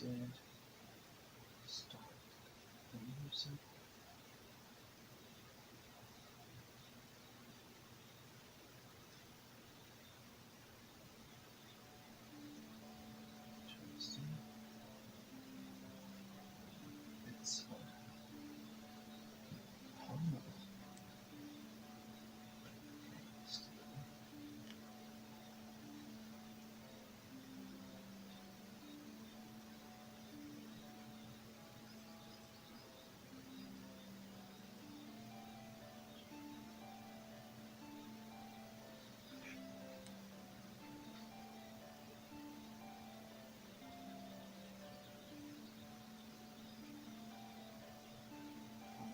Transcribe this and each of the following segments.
instead start the music. It's horrible.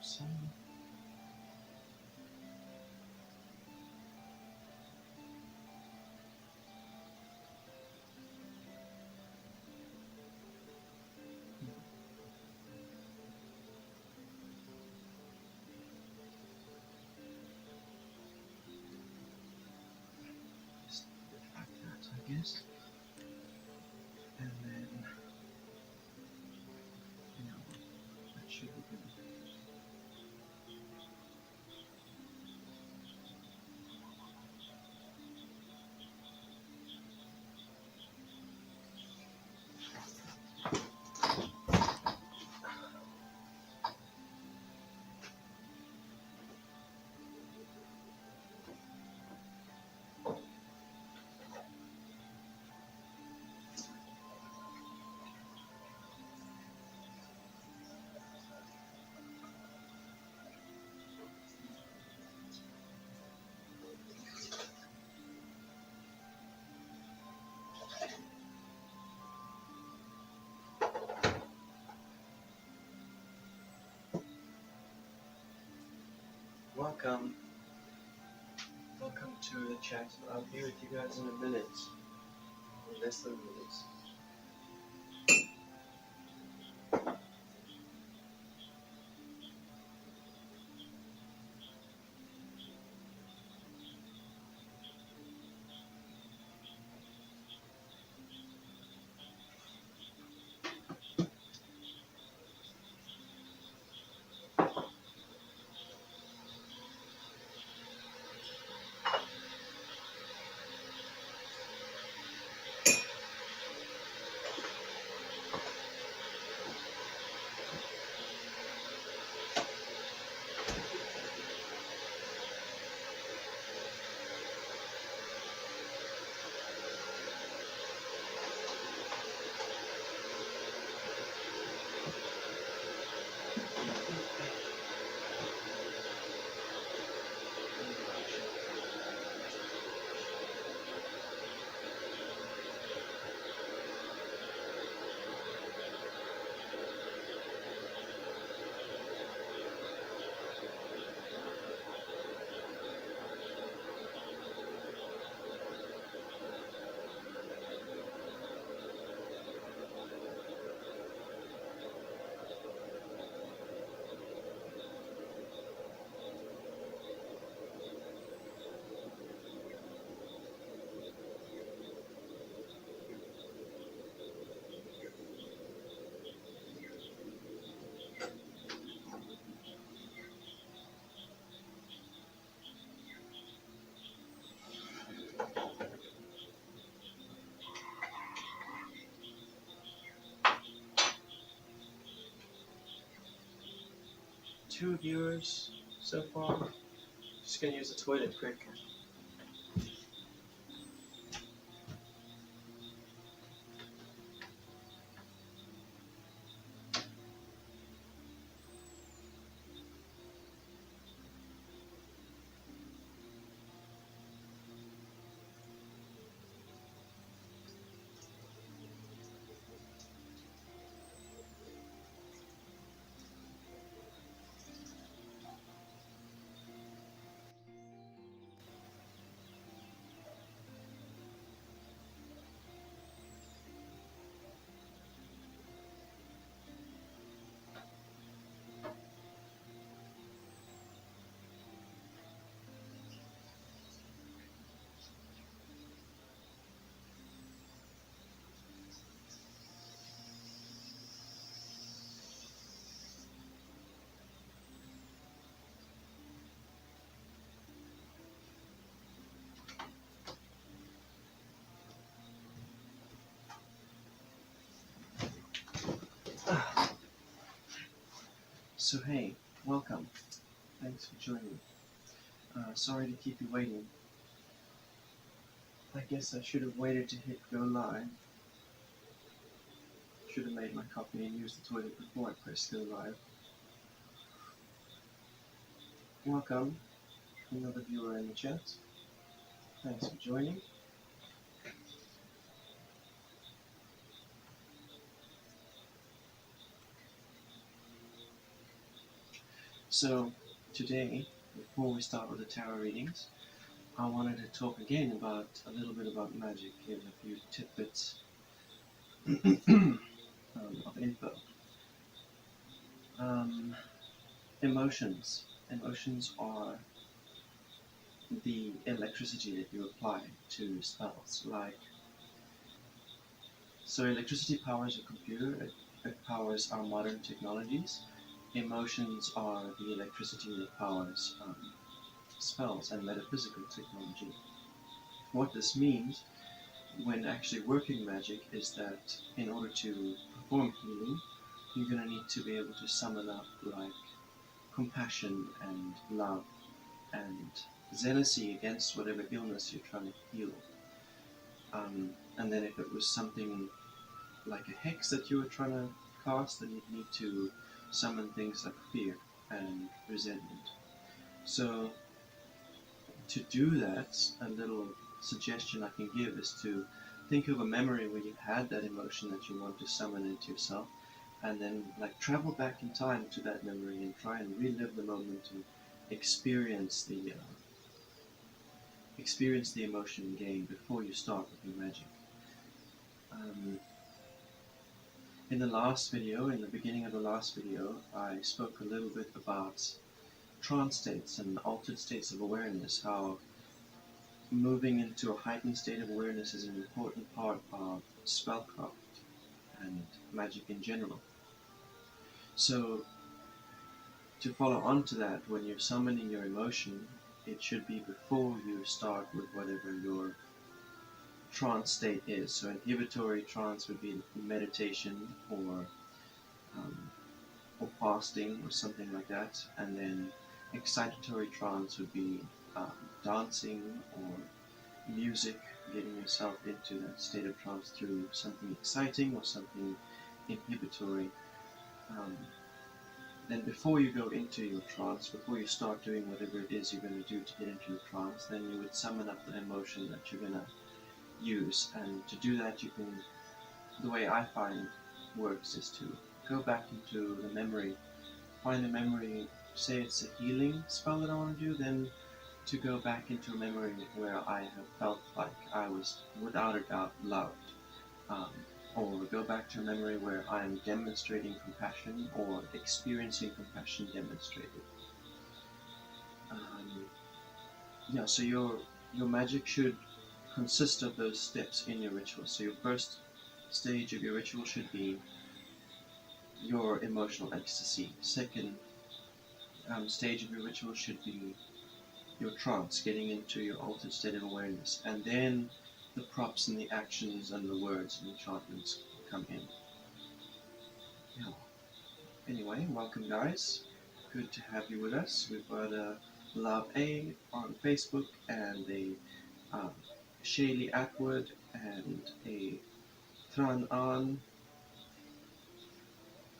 Awesome. Just like that, I guess. And then, that should be good. Welcome to the chat. I'll be with you guys in a minute, in less than a minute. Two viewers so far. Just gonna use the toilet quick. So hey, welcome. Thanks for joining. Sorry to keep you waiting. I guess I should have waited to hit go live. Should have made my coffee and used the toilet before I pressed go live. Welcome, another viewer in the chat. Thanks for joining. So today, before we start with the tarot readings, I wanted to talk again about a little bit about magic, give a few tidbits of info. Emotions. Emotions are the electricity that you apply to spells. So electricity powers a computer, it powers our modern technologies. Emotions are the electricity that powers spells and metaphysical technology. What this means when actually working magic is that in order to perform healing, you're going to need to be able to summon up like compassion and love and zealousy against whatever illness you're trying to heal. And then if it was something like a hex that you were trying to cast, then you'd need to summon things like fear and resentment. So to do that, a little suggestion I can give is to think of a memory where you had that emotion that you want to summon into yourself, and then like travel back in time to that memory and try and relive the moment and experience the emotion again before you start with your magic. In the beginning of the last video, I spoke a little bit about trance states and altered states of awareness, how moving into a heightened state of awareness is an important part of spellcraft and magic in general. So, to follow on to that, when you're summoning your emotion, it should be before you start with whatever your trance state is. So inhibitory trance would be meditation or fasting or something like that, and then excitatory trance would be dancing or music, getting yourself into that state of trance through something exciting or something inhibitory. Then before you go into your trance, before you start doing whatever it is you're going to do to get into your trance, then you would summon up the emotion that you're going to use. And to do that, the way I find works is to go back into the memory, find a memory, say it's a healing spell that I want to do, then to go back into a memory where I have felt like I was without a doubt loved, or go back to a memory where I am demonstrating compassion or experiencing compassion demonstrated. So your magic should consist of those steps in your ritual. So your first stage of your ritual should be your emotional ecstasy. Second stage of your ritual should be your trance, getting into your altered state of awareness, and then the props and the actions and the words and enchantments come in. Yeah. Anyway, welcome guys. Good to have you with us. We've got a Love A on Facebook and a Shaylee Atwood and a Thran An.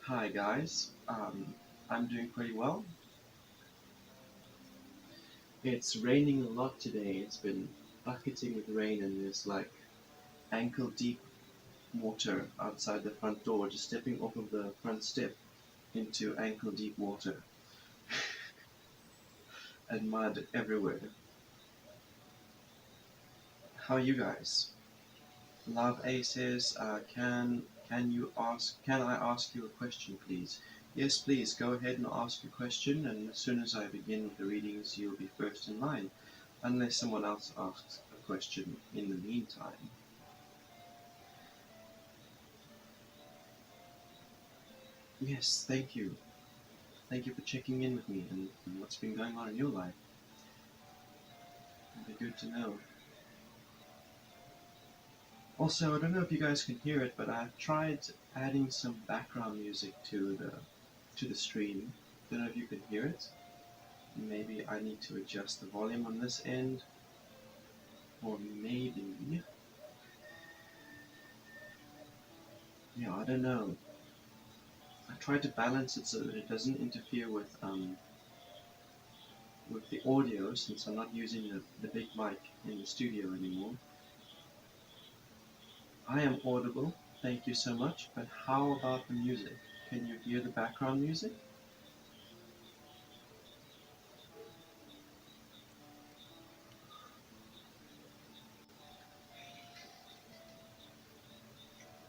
Hi guys. I'm doing pretty well. It's raining a lot today. It's been bucketing with rain and there's like ankle deep water outside the front door, just stepping off of the front step into ankle deep water and mud everywhere. How are you guys? Love A says, can I ask you a question, please? Yes, please, go ahead and ask your question, and as soon as I begin with the readings, you'll be first in line, unless someone else asks a question in the meantime. Yes, thank you. Thank you for checking in with me and what's been going on in your life. It'd be good to know. Also, I don't know if you guys can hear it, but I've tried adding some background music to the stream. Don't know if you can hear it. Maybe I need to adjust the volume on this end, or maybe, yeah, I don't know. I tried to balance it so that it doesn't interfere with the audio, since I'm not using the big mic in the studio anymore. I am audible, thank you so much, but how about the music? Can you hear the background music?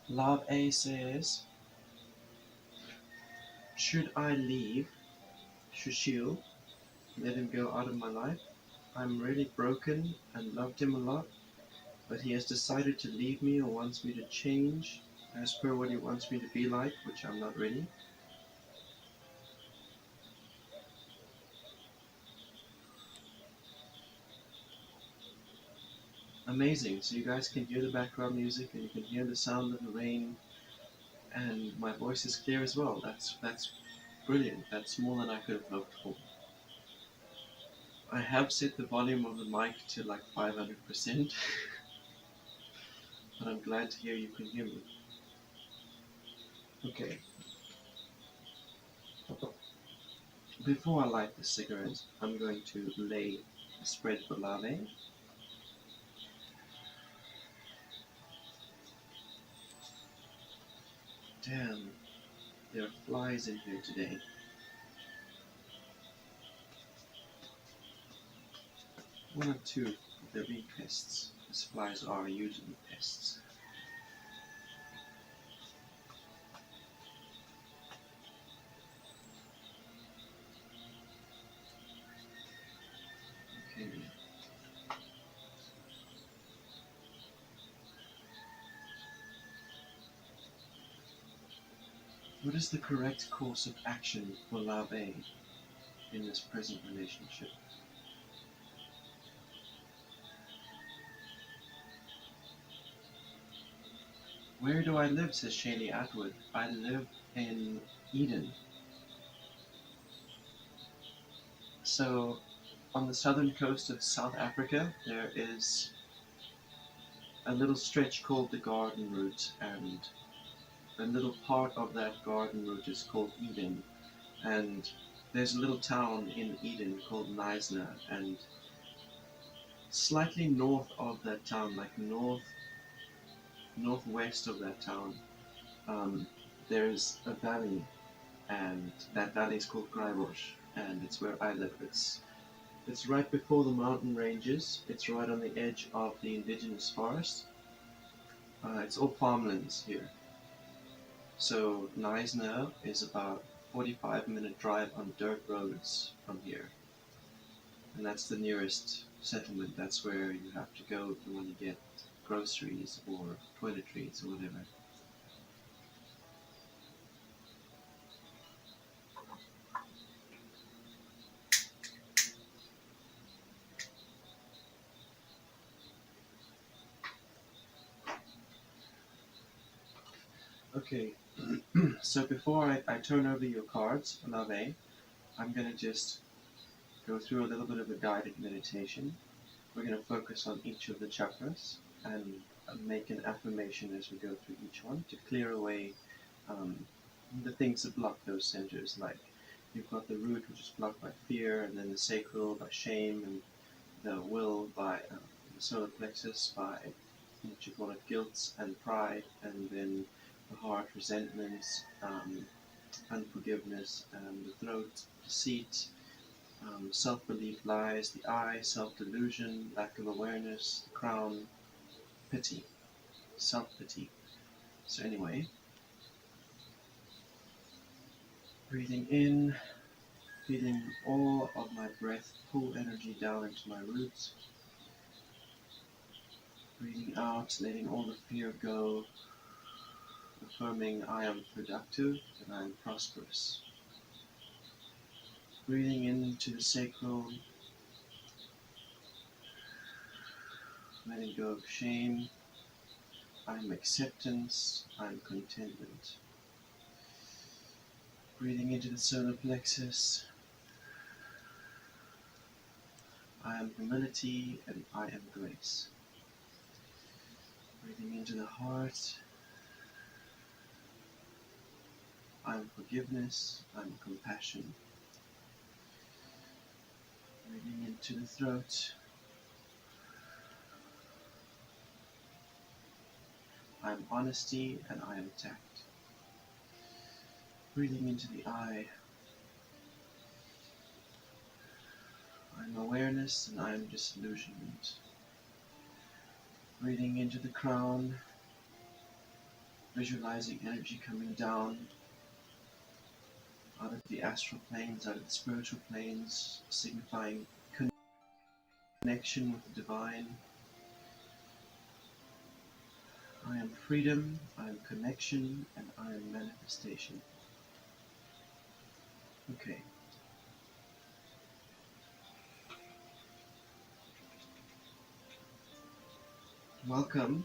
Love A says, should I leave Shushil, let him go out of my life? I'm really broken and loved him a lot, but he has decided to leave me or wants me to change as per what he wants me to be like, which I'm not ready. Amazing. So you guys can hear the background music and you can hear the sound of the rain, and my voice is clear as well. That's brilliant. That's more than I could have hoped for. I have set the volume of the mic to like 500%, but I'm glad to hear you can hear me. Okay. Before I light the cigarette, I'm going to lay a spread for larvae. Damn, there are flies in here today. One or two of there being pests, as flies are usually pests. Okay. What is the correct course of action for larvae in this present relationship? Where do I live, says Shaylee Atwood. I live in Eden. So, on the southern coast of South Africa, there is a little stretch called the Garden Route, and a little part of that garden route is called Eden. And there's a little town in Eden called Knysna, and slightly north of that town, like northwest of that town, there's a valley, and that valley is called Graibosch, and it's where I live. It's right before the mountain ranges. It's right on the edge of the indigenous forest. It's all farmlands here. So Knysna is about 45-minute drive on dirt roads from here, and that's the nearest settlement. That's where you have to go if you want to get groceries or toiletries or whatever. Okay, so before I turn over your cards, Lave, I'm going to just go through a little bit of a guided meditation. We're going to focus on each of the chakras and make an affirmation as we go through each one to clear away um, the things that block those centers. Like you've got the root, which is blocked by fear, and then the sacral by shame, and the will by the solar plexus by what you call it, guilt and pride, and then the heart, resentments, unforgiveness, and the throat, deceit, self-belief, lies, the eye, self-delusion, lack of awareness, the crown, pity, self-pity. So anyway, breathing in, feeling all of my breath pull energy down into my roots. Breathing out, letting all the fear go, affirming I am productive and I am prosperous. Breathing into the sacral, letting go of shame. I'm acceptance, I'm contentment. Breathing into the solar plexus. I am humility and I am grace. Breathing into the heart. I am forgiveness. I am compassion. Breathing into the throat. I am honesty and I am tact. Breathing into the eye. I am awareness and I am disillusionment. Breathing into the crown. Visualizing energy coming down out of the astral planes, out of the spiritual planes, signifying connection with the divine. I am freedom, I am connection, and I am manifestation. Okay. Welcome,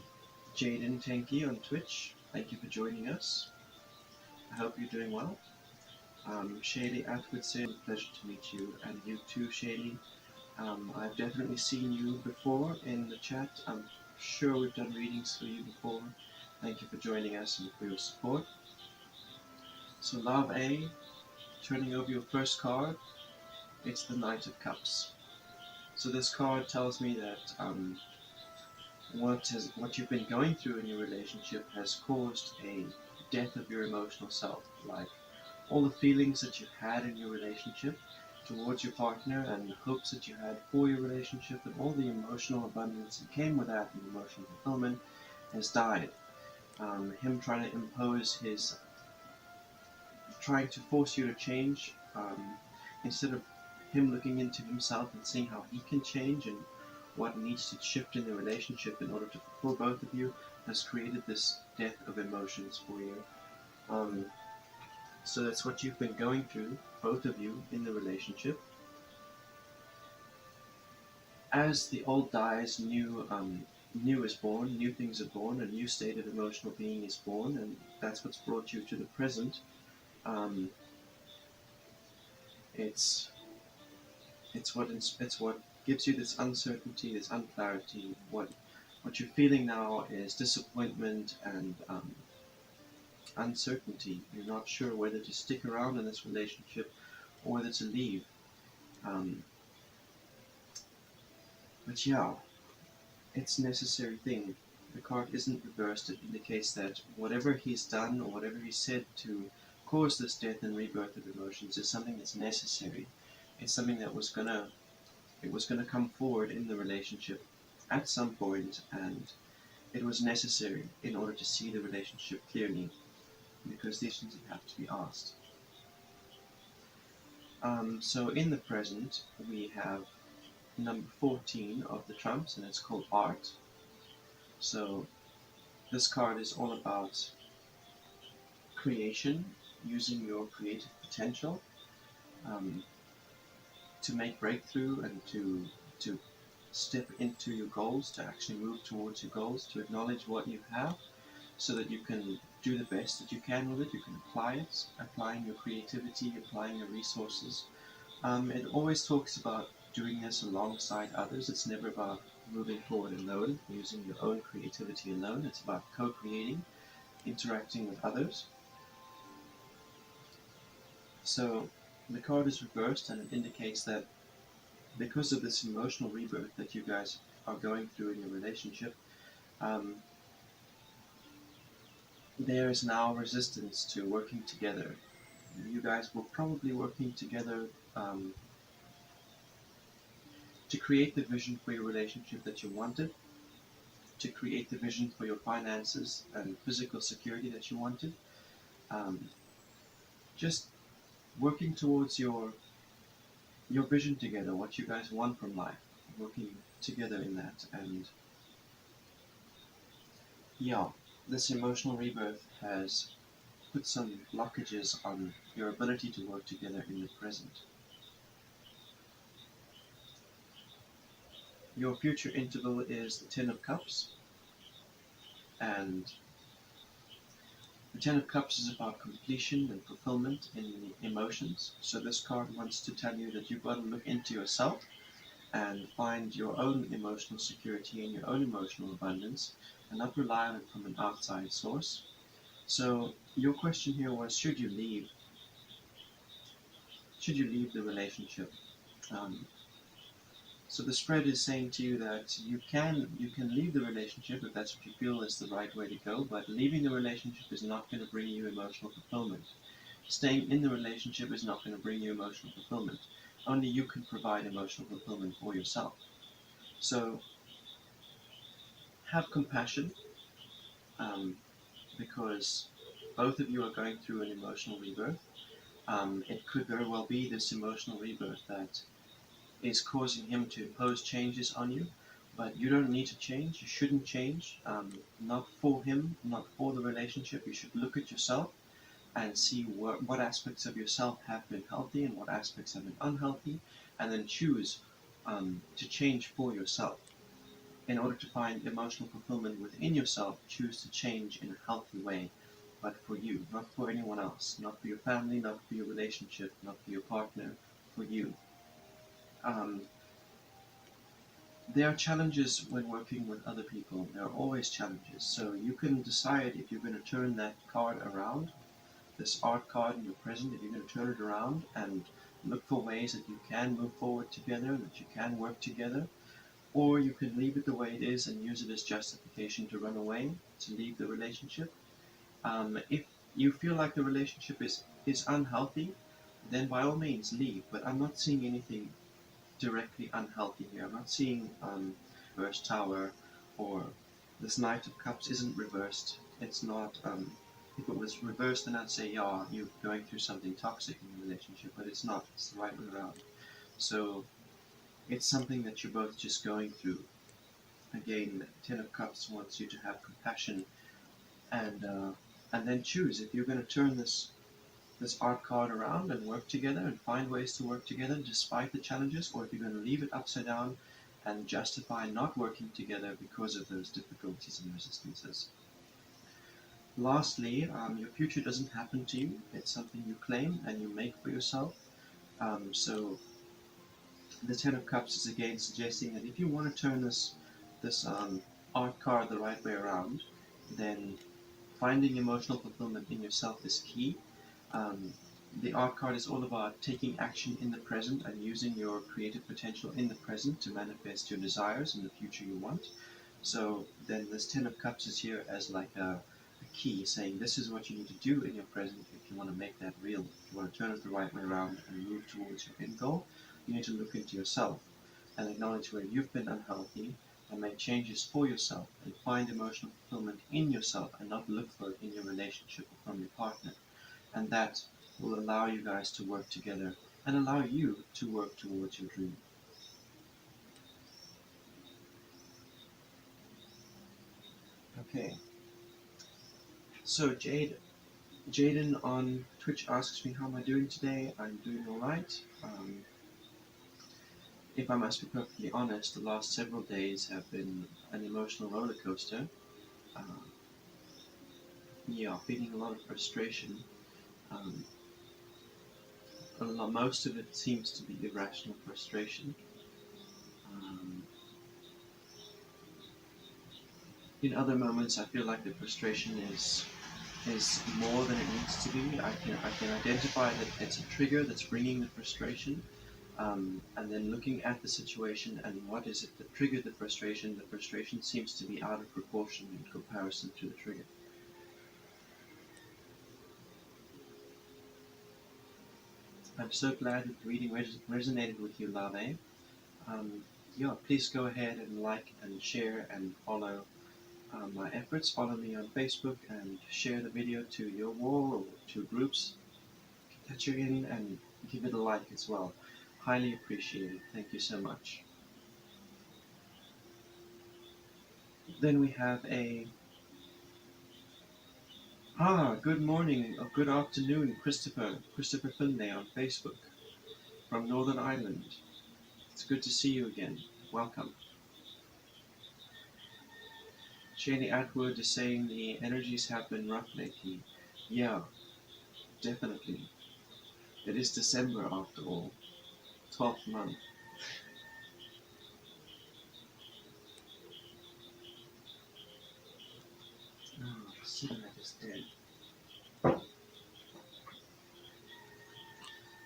Jaden Tenke on Twitch. Thank you for joining us. I hope you're doing well. Shaylee Atwood said, pleasure to meet you, and you too, Shaylee. I've definitely seen you before in the chat. I'm sure we've done readings for you before. Thank you for joining us and for your support. So Love A, turning over your first card, it's the Knight of Cups. So this card tells me that what you've been going through in your relationship has caused a death of your emotional self. Like all the feelings that you've had in your relationship towards your partner and the hopes that you had for your relationship and all the emotional abundance that came with that and emotional fulfillment has died. Him trying to impose trying to force you to change, instead of him looking into himself and seeing how he can change and what needs to shift in the relationship in order to fulfill both of you, has created this death of emotions for you. So that's what you've been going through, both of you, in the relationship. As the old dies, new is born, new things are born, a new state of emotional being is born, and that's what's brought you to the present. It's what gives you this uncertainty, this unclarity. What you're feeling now is disappointment and uncertainty. You're not sure whether to stick around in this relationship or whether to leave. But yeah, it's a necessary thing. The card isn't reversed. It indicates that whatever he's done or whatever he said to cause this death and rebirth of emotions is something that's necessary. It's something that was gonna come forward in the relationship at some point, and it was necessary in order to see the relationship clearly, because these questions have to be asked. So in the present, we have number 14 of the trumps, and it's called Art. So this card is all about creation, using your creative potential to make breakthrough and to step into your goals, to actually move towards your goals, to acknowledge what you have so that you can do the best that you can with it. You can apply it, applying your creativity, applying your resources. It always talks about doing this alongside others. It's never about moving forward alone, using your own creativity alone. It's about co-creating, interacting with others. So the card is reversed, and it indicates that because of this emotional rebirth that you guys are going through in your relationship, there is now resistance to working together. You guys were probably working together to create the vision for your relationship that you wanted, to create the vision for your finances and physical security that you wanted. Just working towards your vision together, what you guys want from life, working together in that. And yeah, this emotional rebirth has put some blockages on your ability to work together in the present. Your future interval is the Ten of Cups, and The Ten of Cups is about completion and fulfillment in the emotions. So this card wants to tell you that you've got to look into yourself and find your own emotional security and your own emotional abundance and not rely on it from an outside source. So your question here was, should you leave the relationship? Um, so the spread is saying to you that you can leave the relationship if that's what you feel is the right way to go, but leaving the relationship is not going to bring you emotional fulfillment. Staying in the relationship is not going to bring you emotional fulfillment. Only you can provide emotional fulfillment for yourself. So have compassion, um, because both of you are going through an emotional rebirth. It could very well be this emotional rebirth that is causing him to impose changes on you, but you don't need to change. You shouldn't change. Not for him, not for the relationship. You should look at yourself and see what aspects of yourself have been healthy and what aspects have been unhealthy, and then choose to change for yourself. In order to find emotional fulfillment within yourself, choose to change in a healthy way, but for you, not for anyone else, not for your family, not for your relationship, not for your partner, for you. Um, there are challenges when working with other people. There are always challenges. So you can decide if you're going to turn that card around, this art card in your present, if you're going to turn it around and look for ways that you can move forward together, that you can work together, or you can leave it the way it is and use it as justification to run away, to leave the relationship. If you feel like the relationship is unhealthy, then by all means leave. But I'm not seeing anything directly unhealthy here. I'm not seeing reverse tower, or this Knight of Cups isn't reversed. It's not. If it was reversed, then I'd say, yeah, you're going through something toxic in your relationship, but it's not. It's the right way around. So it's something that you're both just going through. Again, Ten of Cups wants you to have compassion and uh, and then choose if you're going to turn this art card around and work together and find ways to work together despite the challenges, or if you're going to leave it upside down and justify not working together because of those difficulties and resistances. Lastly, your future doesn't happen to you. It's something you claim and you make for yourself. So the Ten of Cups is again suggesting that if you want to turn this art card the right way around, then finding emotional fulfillment in yourself is key. Um, the art card is all about taking action in the present and using your creative potential in the present to manifest your desires in the future you want. So then this Ten of Cups is here as like a key saying this is what you need to do in your present if you want to make that real. If you want to turn it the right way around and move towards your end goal, you need to look into yourself and acknowledge where you've been unhealthy and make changes for yourself and find emotional fulfillment in yourself and not look for it in your relationship or from your partner. And that will allow you guys to work together and allow you to work towards your dream. Okay, so Jaden on Twitch asks me how am I doing today. I'm doing all right. If I must be perfectly honest, the last several days have been an emotional roller coaster. Uh, yeah, feeling a lot of frustration. Um, most of it seems to be irrational frustration. Um, in other moments, I feel like the frustration is more than it needs to be. I can identify that it's a trigger that's bringing the frustration, and then looking at the situation and what is it that triggered the frustration. The frustration seems to be out of proportion in comparison to the trigger. I'm so glad that the reading resonated with you, Lave. Um, yeah, please go ahead and like and share and follow my efforts. Follow me on Facebook and share the video to your wall or to groups that you're in, and give it a like as well. Highly appreciated. Thank you so much. Then we have a good morning or good afternoon, Christopher Finlay on Facebook from Northern Ireland. It's good to see you again. Welcome. Shani Atwood is saying the energies have been rough lately. Yeah, definitely. It is December after all. 12th month. Oh, the cigarette is dead.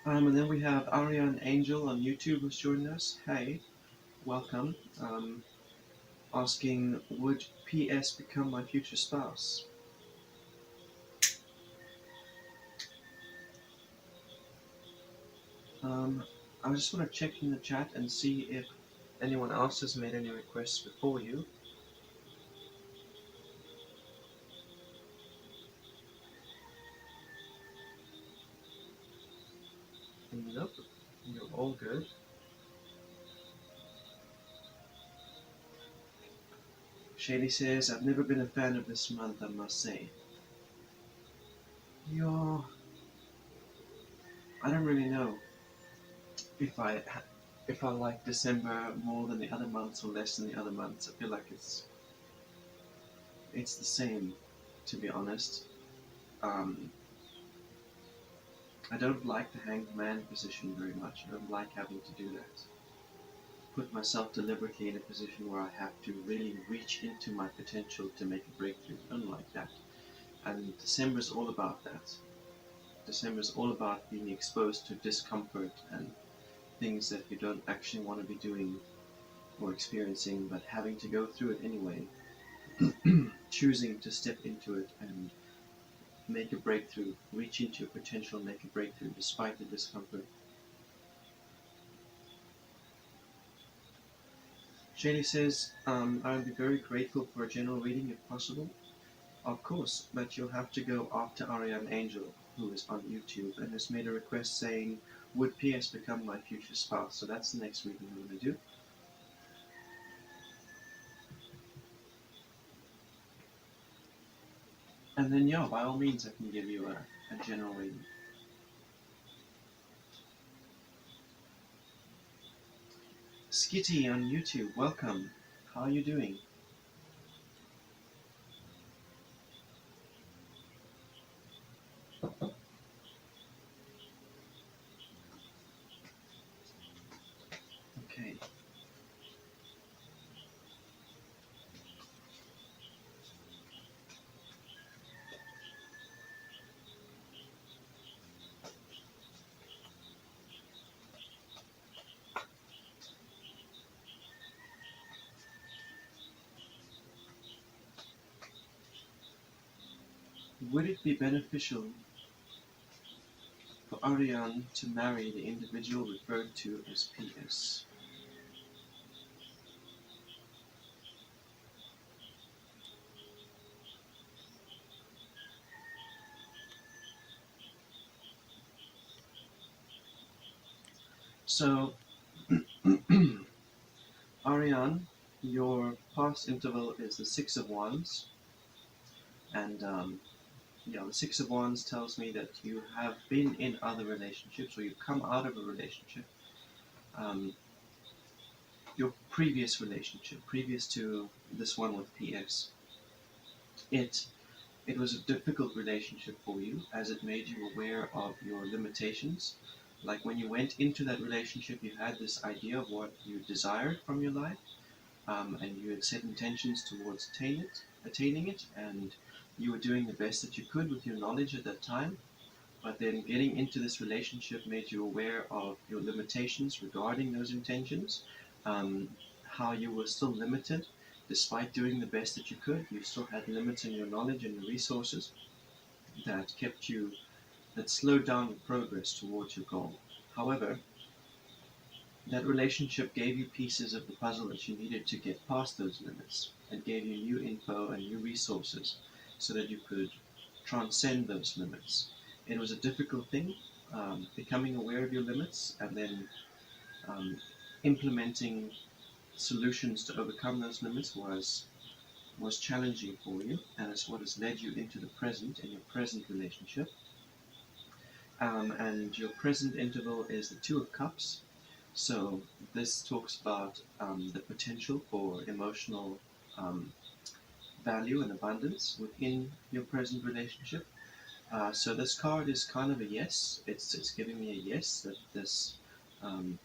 And then we have Ariane Angel on YouTube who's joined us. Hey, welcome. Asking, would PS become my future spouse? Um, I just want to check in the chat and see if anyone else has made any requests before you. Nope, you're all good. Shady says, I've never been a fan of this month, I must say. Yo, I don't really know if I like December more than the other months or less than the other months. I feel like it's the same, to be honest. Um, I don't like the hanged man position very much. I don't like having to do that. Put myself deliberately in a position where I have to really reach into my potential to make a breakthrough. I don't like that. And December is all about that. December is all about being exposed to discomfort and things that you don't actually want to be doing or experiencing, but having to go through it anyway. Choosing to step into it and make a breakthrough, reach into your potential, make a breakthrough despite the discomfort. Shady says, I would be very grateful for a general reading if possible. Of course, but you'll have to go after Ariane Angel, who is on YouTube and has made a request saying, would PS become my future spouse? So that's the next reading I'm going to do. And then, yeah, by all means, I can give you a general reading. Skitty on YouTube, welcome. How are you doing? Okay. Would it be beneficial for Ariane to marry the individual referred to as PS? So, Ariane, your past interval is the Six of Wands, and yeah, the Six of Wands tells me that you have been in other relationships or you've come out of a relationship. Um, your previous relationship, previous to this one with PS, it it was a difficult relationship for you as it made you aware of your limitations. Like when you went into that relationship, you had this idea of what you desired from your life, and you had set intentions towards attaining it, and you were doing the best that you could with your knowledge at that time. But then getting into this relationship made you aware of your limitations regarding those intentions, um, how you were still limited. Despite doing the best that you could, you still had limits in your knowledge and your resources that kept you, that slowed down your progress towards your goal. However, that relationship gave you pieces of the puzzle that you needed to get past those limits. It gave you new info and new resources so that you could transcend those limits. It was a difficult thing, becoming aware of your limits and then um, implementing solutions to overcome those limits was challenging for you, and it's what has led you into the present in your present relationship. And your present interval is the Two of Cups. So this talks about the potential for emotional um, value and abundance within your present relationship. So this card is kind of a yes. It's giving me a yes that this um,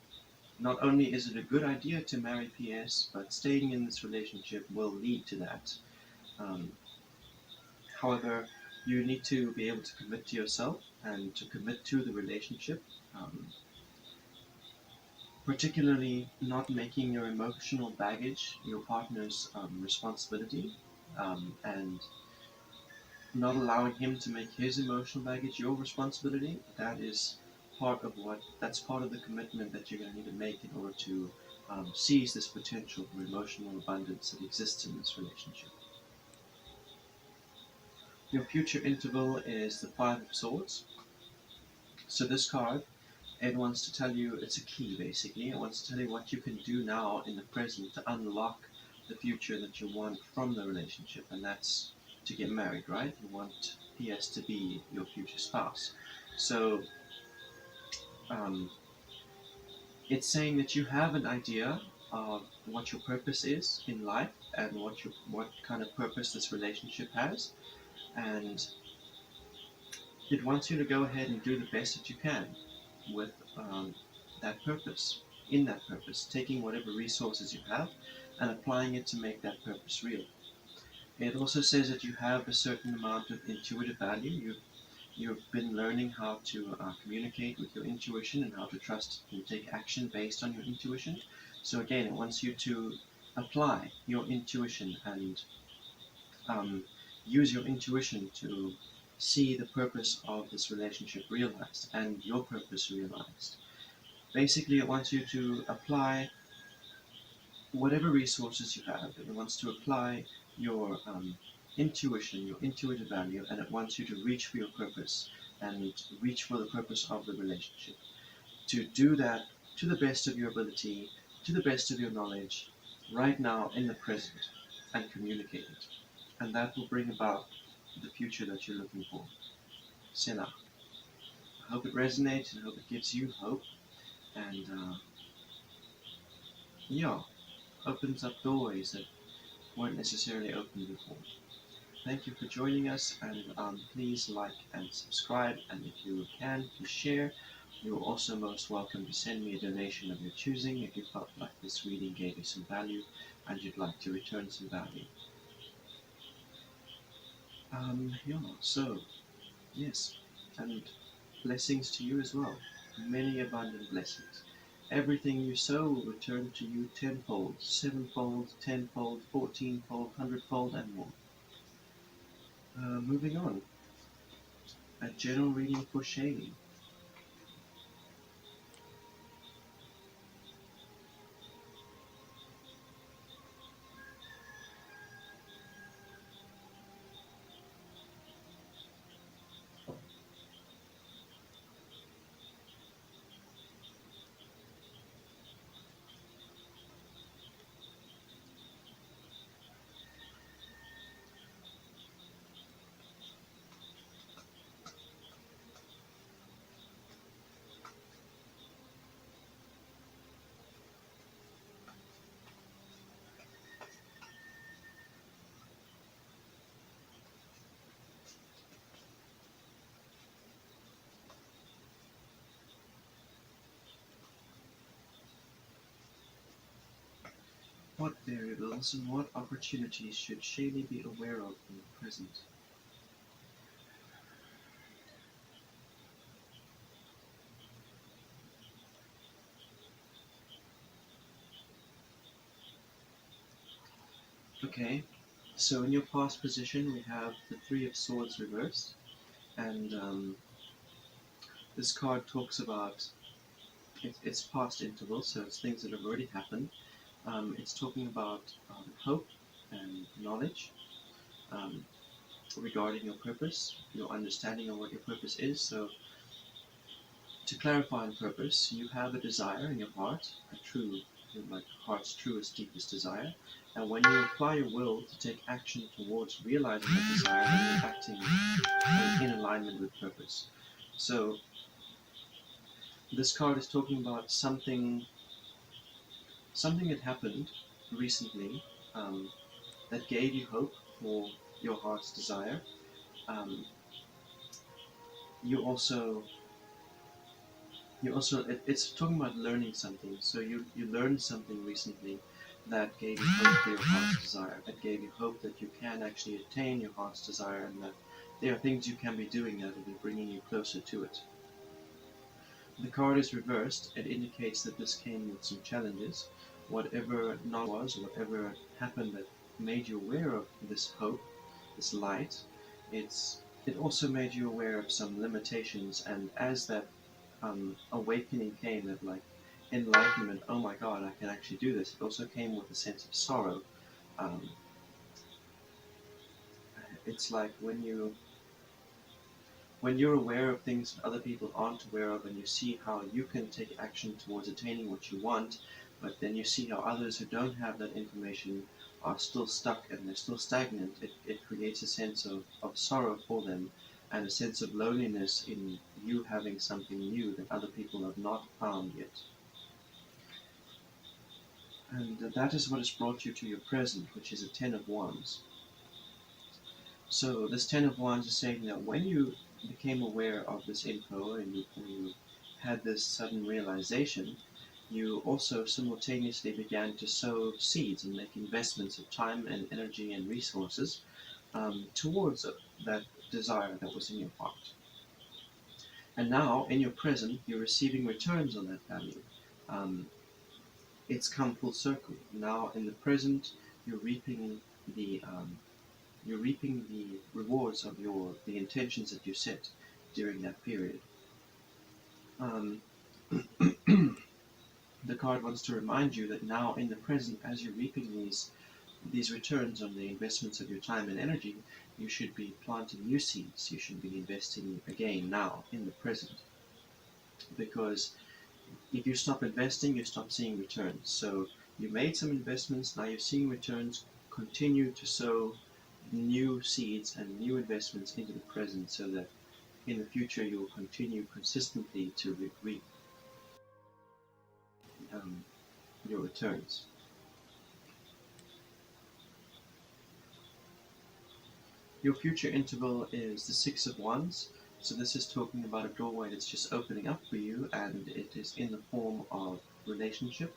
not only is it a good idea to marry PS, but staying in this relationship will lead to that. Um, However, you need to be able to commit to yourself and to commit to the relationship. Um, Particularly not making your emotional baggage your partner's responsibility, and not allowing him to make his emotional baggage your responsibility. That's part of the commitment that you're going to need to make in order to seize this potential for emotional abundance that exists in this relationship. Your future interval is the Five of Swords. So this card, it wants to tell you, it's a key basically. It wants to tell you what you can do now in the present to unlock the future that you want from the relationship, and that's to get married, right? You want PS to be your future spouse. So um, it's saying that you have an idea of what your purpose is in life and what kind of purpose this relationship has, and it wants you to go ahead and do the best that you can with that purpose, in that purpose, taking whatever resources you have and applying it to make that purpose real. It also says that you have a certain amount of intuitive value. You've been learning how to communicate with your intuition and how to trust and take action based on your intuition. So again, it wants you to apply your intuition and um, use your intuition to see the purpose of this relationship realized and your purpose realized. Basically, it wants you to apply whatever resources you have. It wants to apply your intuition, your intuitive value, and it wants you to reach for your purpose and reach for the purpose of the relationship. To do that to the best of your ability, to the best of your knowledge, right now in the present, and communicate it. And that will bring about the future that you're looking for. Sena. I hope it resonates and I hope it gives you hope. And yeah, opens up doorways that weren't necessarily open before. Thank you for joining us, and please like and subscribe. And if you can, please share. You're also most welcome to send me a donation of your choosing if you felt like this reading gave you some value and you'd like to return some value. Yeah, so, yes, and blessings to you as well. Many abundant blessings. Everything you sow will return to you tenfold, sevenfold, tenfold, 14-fold, 100-fold, and more. Moving on. A general reading for Shaylee. What variables and what opportunities should Shaylee be aware of in the present? Okay, so in your past position we have the Three of Swords reversed, and this card talks about it's past intervals, so it's things that have already happened. It's talking about hope and knowledge um, regarding your purpose, your understanding of what your purpose is. So to clarify on purpose, you have a desire in your heart, a true, like heart's truest, deepest desire. And when you apply your will to take action towards realizing that desire, then you're acting in alignment with purpose. So this card is talking about something that happened recently that gave you hope for your heart's desire. Um, you also it's talking about learning something. So you learned something recently that gave you hope for your heart's desire, that gave you hope that you can actually attain your heart's desire, and that there are things you can be doing that will be bringing you closer to it. The card is reversed. It indicates that this came with some challenges. Whatever knowledge was, whatever happened that made you aware of this hope, this light, it also made you aware of some limitations. And as that awakening came, that like enlightenment, oh my God, I can actually do this. It also came with a sense of sorrow. Um, it's like when you're aware of things that other people aren't aware of, and you see how you can take action towards attaining what you want, but then you see how others who don't have that information are still stuck and they're still stagnant, it creates a sense of sorrow for them, and a sense of loneliness in you having something new that other people have not found yet. And that is what has brought you to your present, which is a Ten of Wands. So this Ten of Wands is saying that when you became aware of this info, and you had this sudden realization, you also simultaneously began to sow seeds and make investments of time and energy and resources towards that desire that was in your heart. And now, in your present, you're receiving returns on that value. Um, it's come full circle. Now, in the present, you're reaping the rewards of the intentions that you set during that period. Um, the card wants to remind you that now in the present, as you're reaping these returns on the investments of your time and energy, you should be planting new seeds. You should be investing again now in the present, because if you stop investing, you stop seeing returns. So you made some investments, now you're seeing returns. Continue to sow new seeds and new investments into the present, so that in the future you will continue consistently to reap um, your returns. Your future interval is the Six of Wands. So this is talking about a doorway that's just opening up for you, and it is in the form of relationship.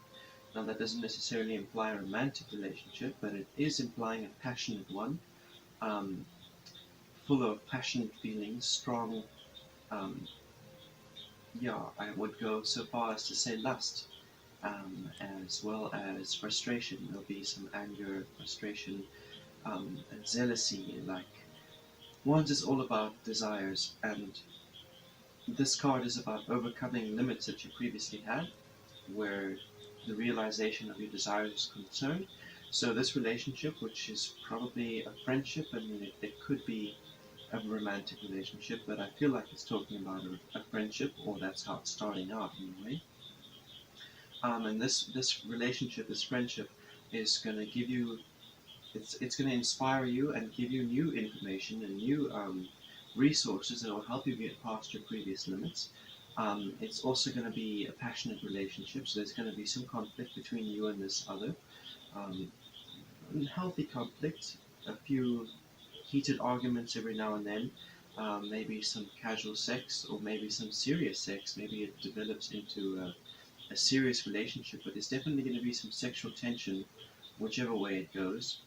Now that doesn't necessarily imply a romantic relationship, but it is implying a passionate one, um, full of passionate feelings, strong. Um, yeah, I would go so far as to say lust, as well as frustration. There'll be some anger, frustration, and jealousy. Like, Wands is all about desires, and this card is about overcoming limits that you previously had, where the realization of your desires is concerned. So this relationship, which is probably a friendship, I mean, it could be a romantic relationship, but I feel like it's talking about a friendship, or that's how it's starting out anyway. And this relationship, this friendship, is going to give you, it's going to inspire you and give you new information and new resources that will help you get past your previous limits. It's also going to be a passionate relationship, so there's going to be some conflict between you and this other. Um, Healthy conflict, a few heated arguments every now and then, maybe some casual sex, or maybe some serious sex. Maybe it develops into a serious relationship, but there's definitely going to be some sexual tension, whichever way it goes.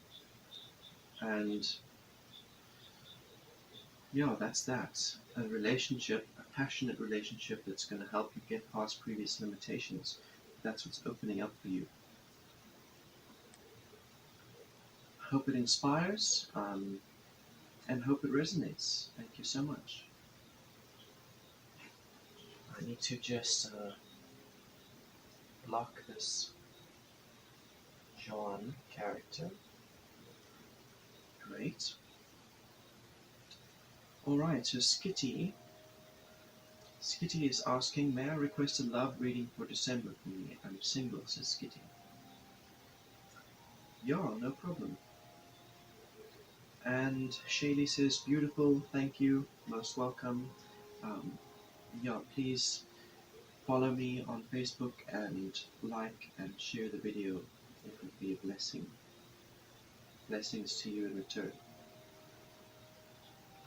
And yeah, that's that. A relationship, a passionate relationship that's going to help you get past previous limitations. That's what's opening up for you. Hope it inspires, and hope it resonates. Thank you so much. I need to just block this John character. Great. Alright, so Skitty is asking, may I request a love reading for December for me? I'm single, says Skitty. Yeah, no problem. And Shaylee says, beautiful, thank you, most welcome. Um, yeah, please follow me on Facebook and like and share the video. It would be a blessing. Blessings to you in return.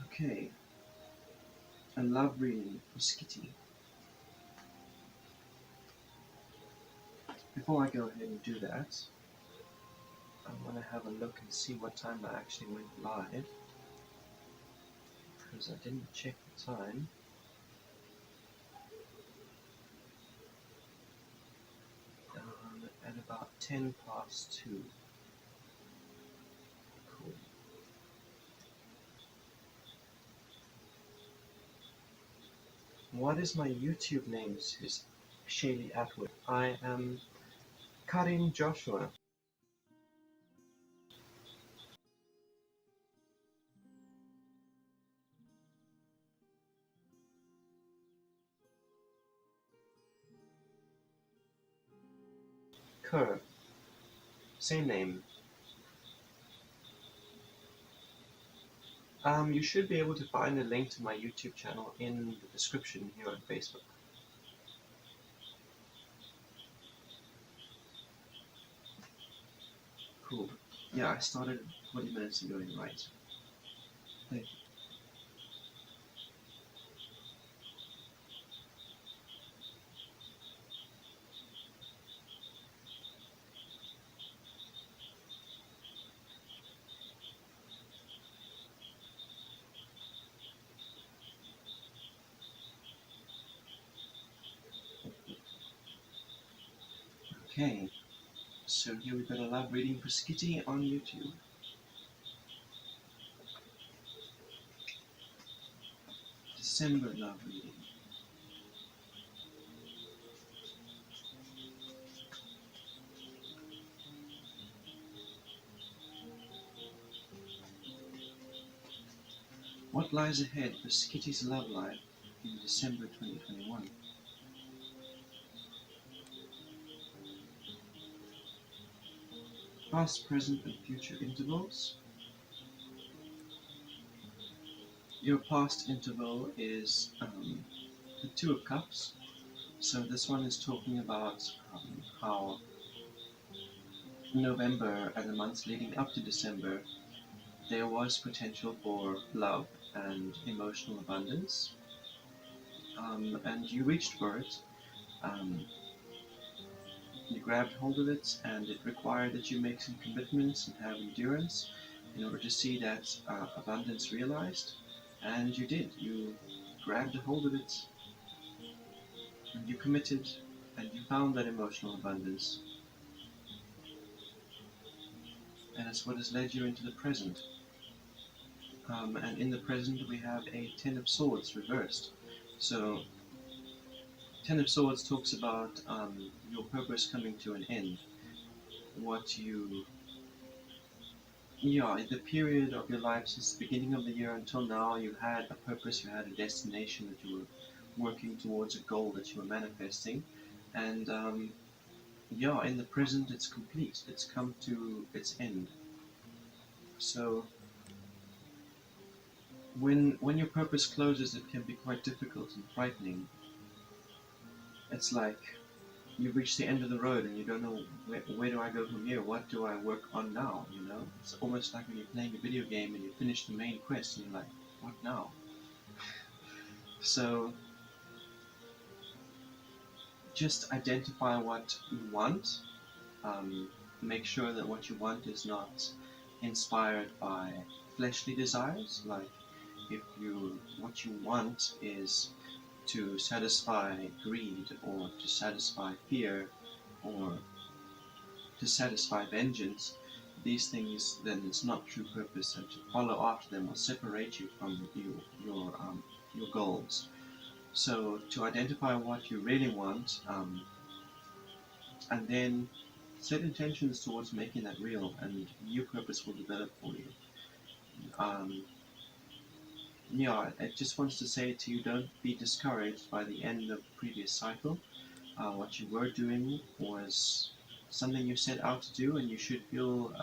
Okay. a love reading for Skitty. Before I go ahead and do that, I want to have a look and see what time I actually went live, because I didn't check the time. At about 10 past 2. Cool. What is my YouTube name? Says Shaylee Atwood. I am Karim Joshua. Kerr. Same name. You should be able to find a link to my YouTube channel in the description here on Facebook. Cool. Yeah, I started 20 minutes ago, right? Thank you. Okay, so here we've got a love reading for Skitty on YouTube. December love reading. What lies ahead for Skitty's love life in December 2021? Past, present, and future intervals. Your past interval is the Two of Cups. So this one is talking about how November and the months leading up to December, there was potential for love and emotional abundance, and you reached for it. Um, you grabbed hold of it, and it required that you make some commitments and have endurance in order to see that abundance realized. And you did. You grabbed a hold of it, and you committed, and you found that emotional abundance. And it's what has led you into the present. And in the present, we have a Ten of Swords reversed. So, Ten of Swords talks about your purpose coming to an end. What you, yeah, in the period of your life since the beginning of the year until now, you had a purpose, you had a destination that you were working towards, a goal that you were manifesting. And yeah, in the present, it's complete. It's come to its end. So, when your purpose closes, it can be quite difficult and frightening. It's like you reach the end of the road and you don't know where do I go from here? What do I work on now? You know, it's almost like when you're playing a video game and you finish the main quest and you're like, what now? So just identify what you want. Make sure that what you want is not inspired by fleshly desires. Like if what you want is to satisfy greed or to satisfy fear or to satisfy vengeance, these things, then it's not true purpose, and to follow after them will separate you from your goals. So to identify what you really want, and then set intentions towards making that real, and new purpose will develop for you. Um, yeah, it just wants to say to you, don't be discouraged by the end of the previous cycle. What you were doing was something you set out to do, and you should feel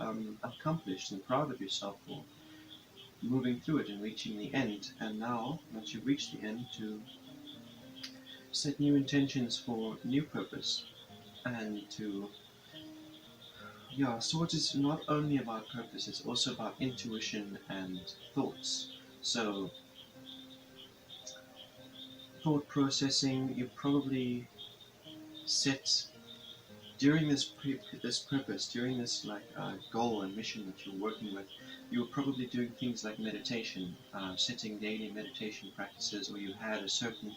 accomplished and proud of yourself for moving through it and reaching the end. And now, once you've reached the end, to set new intentions for new purpose, and to, yeah, Swords is not only about purpose, it's also about intuition and thoughts. So thought processing, you probably set during this purpose, during this goal and mission that you're working with, you're probably doing things like meditation, setting daily meditation practices, or you had a certain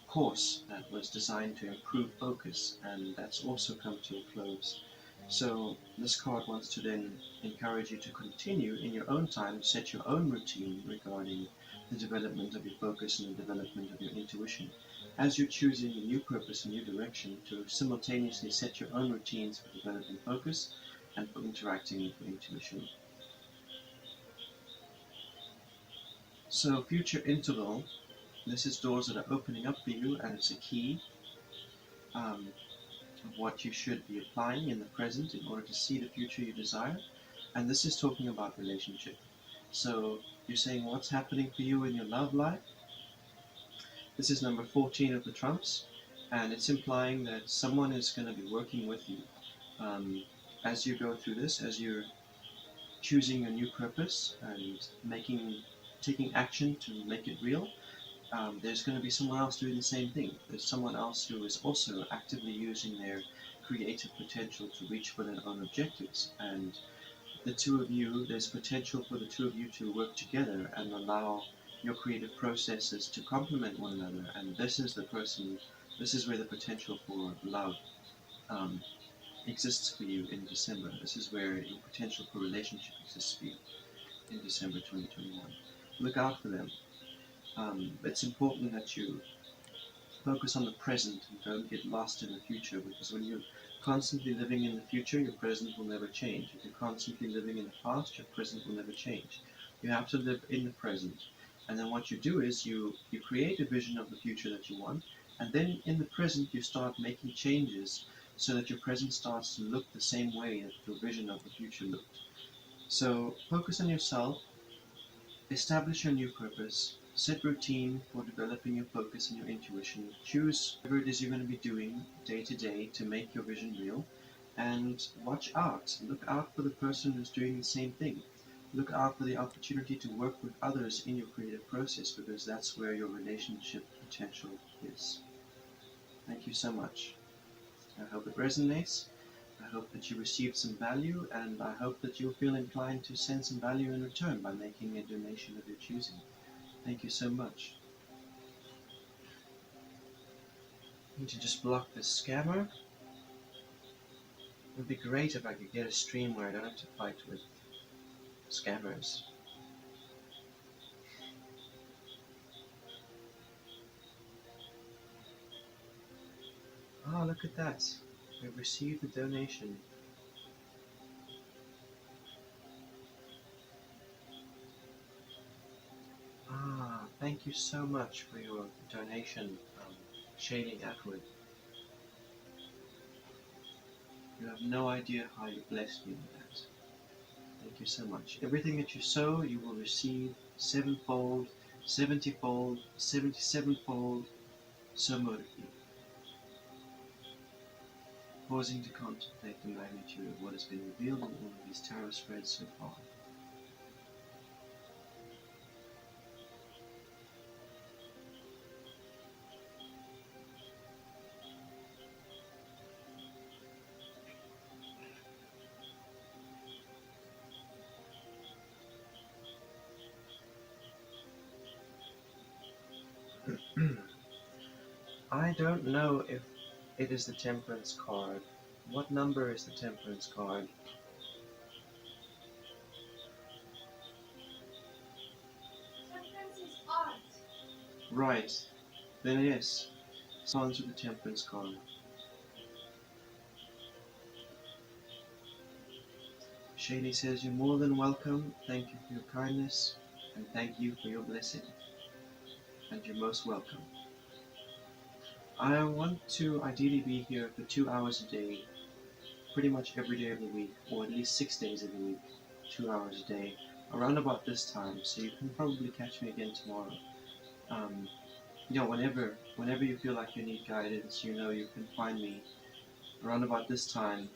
course that was designed to improve focus, and that's also come to a close. So this card wants to then encourage you to continue in your own time, set your own routine regarding the development of your focus and the development of your intuition. As you're choosing a new purpose, a new direction, to simultaneously set your own routines for developing focus and for interacting with your intuition. So future interval, this is doors that are opening up for you, and it's a key um, of what you should be applying in the present in order to see the future you desire. And this is talking about relationship. So you're saying what's happening for you in your love life. This is number 14 of the trumps, and it's implying that someone is going to be working with you um, as you go through this, as you're choosing a new purpose and taking action to make it real. There's going to be someone else doing the same thing. There's someone else who is also actively using their creative potential to reach for their own objectives. And the two of you, there's potential for the two of you to work together and allow your creative processes to complement one another. And this is where the potential for love um, exists for you in December. This is where your potential for relationship exists for you in December 2021. Look out for them. It's important that you focus on the present and don't get lost in the future, because when you're constantly living in the future, your present will never change. If you're constantly living in the past, your present will never change. You have to live in the present. And then what you do is you create a vision of the future that you want, and then in the present you start making changes so that your present starts to look the same way that your vision of the future looked. So focus on yourself, establish your new purpose, set routine for developing your focus and your intuition, choose whatever it is you're going to be doing day to day to make your vision real, and watch out. Look out for the person who's doing the same thing. Look out for the opportunity to work with others in your creative process, because that's where your relationship potential is. Thank you so much. I hope it resonates. I hope that you received some value, and I hope that you'll feel inclined to send some value in return by making a donation of your choosing. Thank you so much. I need to just block this scammer. It would be great if I could get a stream where I don't have to fight with scammers. Ah, look at that. We've received a donation. Ah, thank you so much for your donation, Shady Atwood. You have no idea how you blessed me with that. Thank you so much. Everything that you sow, you will receive sevenfold, 70-fold, 77-fold, so motivate. Pausing to contemplate the magnitude of what has been revealed in all of these tarot spreads so far. I don't know if it is the Temperance card. What number is the Temperance card? Temperance is art. Right, then yes. Someone's with the Temperance card. Shady says, you're more than welcome. Thank you for your kindness, and thank you for your blessing. And you're most welcome. I want to ideally be here for 2 hours a day, pretty much every day of the week, or at least 6 days of the week, 2 hours a day, around about this time. So you can probably catch me again tomorrow. Um, whenever you feel like you need guidance, you can find me around about this time,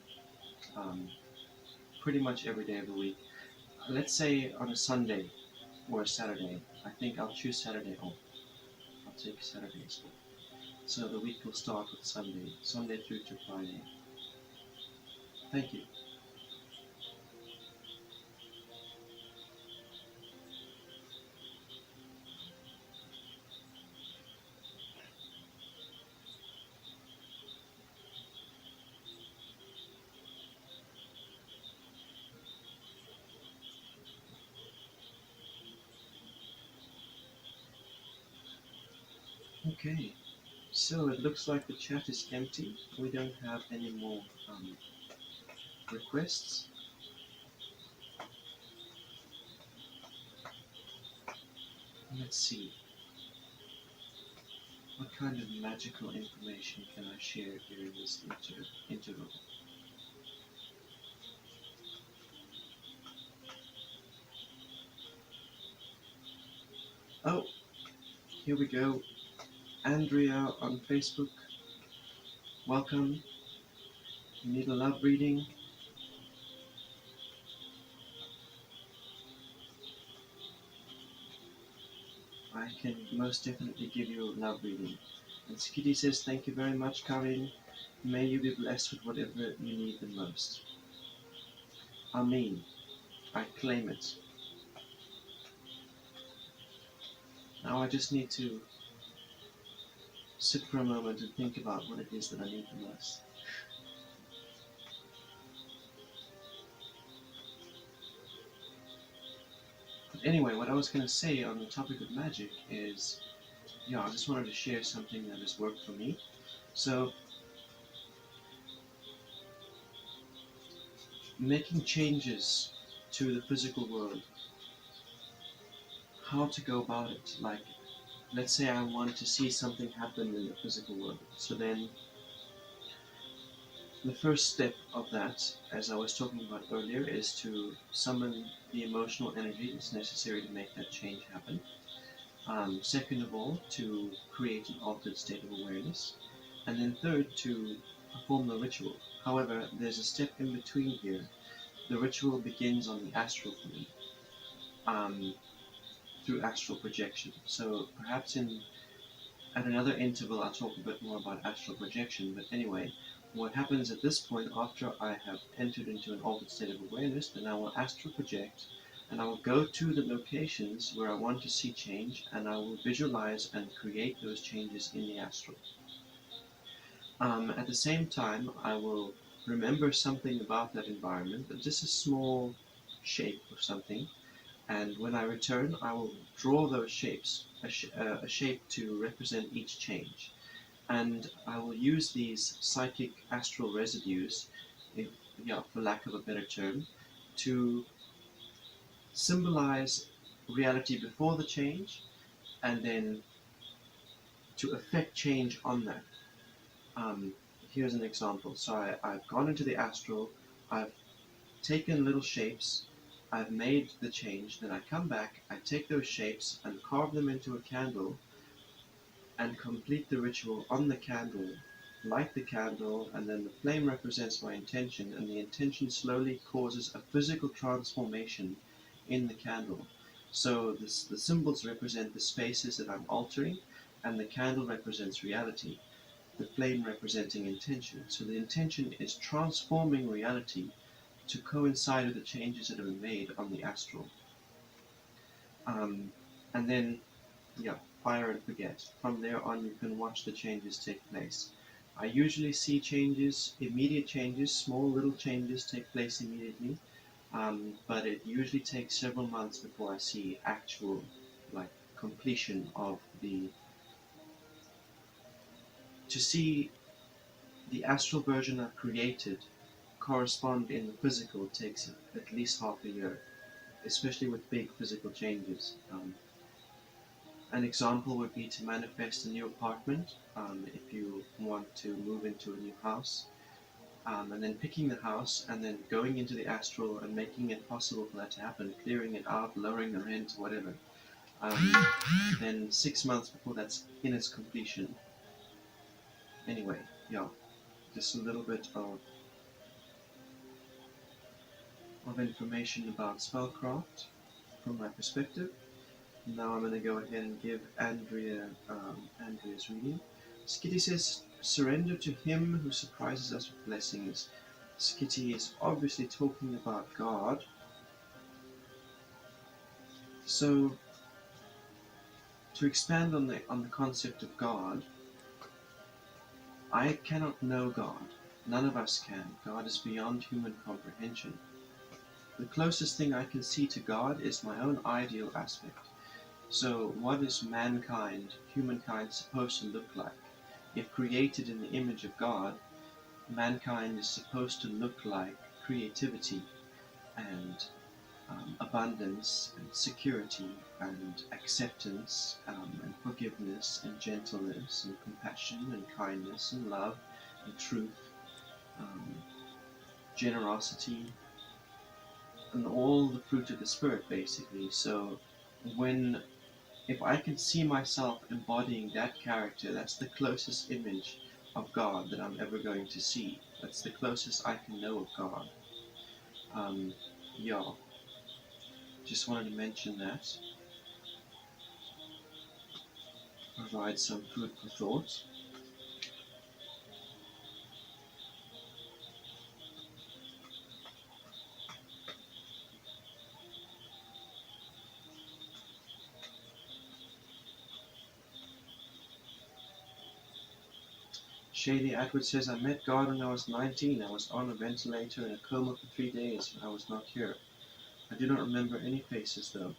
um, pretty much every day of the week. Let's say on a Sunday or a Saturday. I think I'll choose Saturday off. I'll I'll take Saturday as well. So the week will start with Sunday through to Friday. Thank you. Okay, so it looks like the chat is empty. We don't have any more requests. Let's see. What kind of magical information can I share here in this interval? Oh, here we go. Andrea on Facebook. Welcome. You need a love reading? I can most definitely give you a love reading. And Skitty says, thank you very much, Karin. May you be blessed with whatever you need the most. Amen. I claim it. Now I just need to sit for a moment and think about what it is that I need the most. But anyway, what I was going to say on the topic of magic is, I just wanted to share something that has worked for me. So, making changes to the physical world, how to go about it. Like, let's say I want to see something happen in the physical world. So then, the first step of that, as I was talking about earlier, is to summon the emotional energy that's necessary to make that change happen. Second of all, to create an altered state of awareness. And then third, to perform the ritual. However, there's a step in between here. The ritual begins on the astral plane, um, through astral projection. So perhaps at another interval I'll talk a bit more about astral projection, but anyway, what happens at this point after I have entered into an altered state of awareness, then I will astral project and I will go to the locations where I want to see change and I will visualize and create those changes in the astral. At the same time, I will remember something about that environment, just a small shape of something, and when I return, I will draw those shapes, a shape to represent each change. And I will use these psychic astral residues, if, for lack of a better term, to symbolize reality before the change and then to affect change on that. Um, Here's an example. So I've gone into the astral, I've taken little shapes, I've made the change, then I come back, I take those shapes and carve them into a candle and complete the ritual on the candle, light the candle, and then the flame represents my intention, and the intention slowly causes a physical transformation in the candle. So the symbols represent the spaces that I'm altering, and the candle represents reality, the flame representing intention. So the intention is transforming reality to coincide with the changes that have been made on the astral. And then, fire and forget. From there on, you can watch the changes take place. I usually see changes, immediate changes, small little changes take place immediately, but it usually takes several months before I see actual, like, completion of to see the astral version I've created correspond in the physical takes at least half a year, especially with big physical changes. An example would be to manifest a new apartment, if you want to move into a new house, and then picking the house and then going into the astral and making it possible for that to happen, clearing it out, lowering the rent, whatever. Then 6 months before that's in its completion. Anyway, just a little bit of information about spellcraft from my perspective. Now I'm going to go ahead and give Andrea's reading. Skitty says, surrender to him who surprises us with blessings. Skitty is obviously talking about God. So to expand on the concept of God, I cannot know God. None of us can. God is beyond human comprehension. The closest thing I can see to God is my own ideal aspect. So what is mankind, humankind, supposed to look like? If created in the image of God, mankind is supposed to look like creativity and abundance and security and acceptance and forgiveness and gentleness and compassion and kindness and love and truth, um, generosity, and all the fruit of the spirit, basically. So when if I can see myself embodying that character, that's the closest image of God that I'm ever going to see. That's the closest I can know of God. Um, yeah, just wanted to mention that. Provide some food for thought. Shady Atwood says, I met God when I was 19. I was on a ventilator in a coma for 3 days. I was not here. I do not remember any faces, though.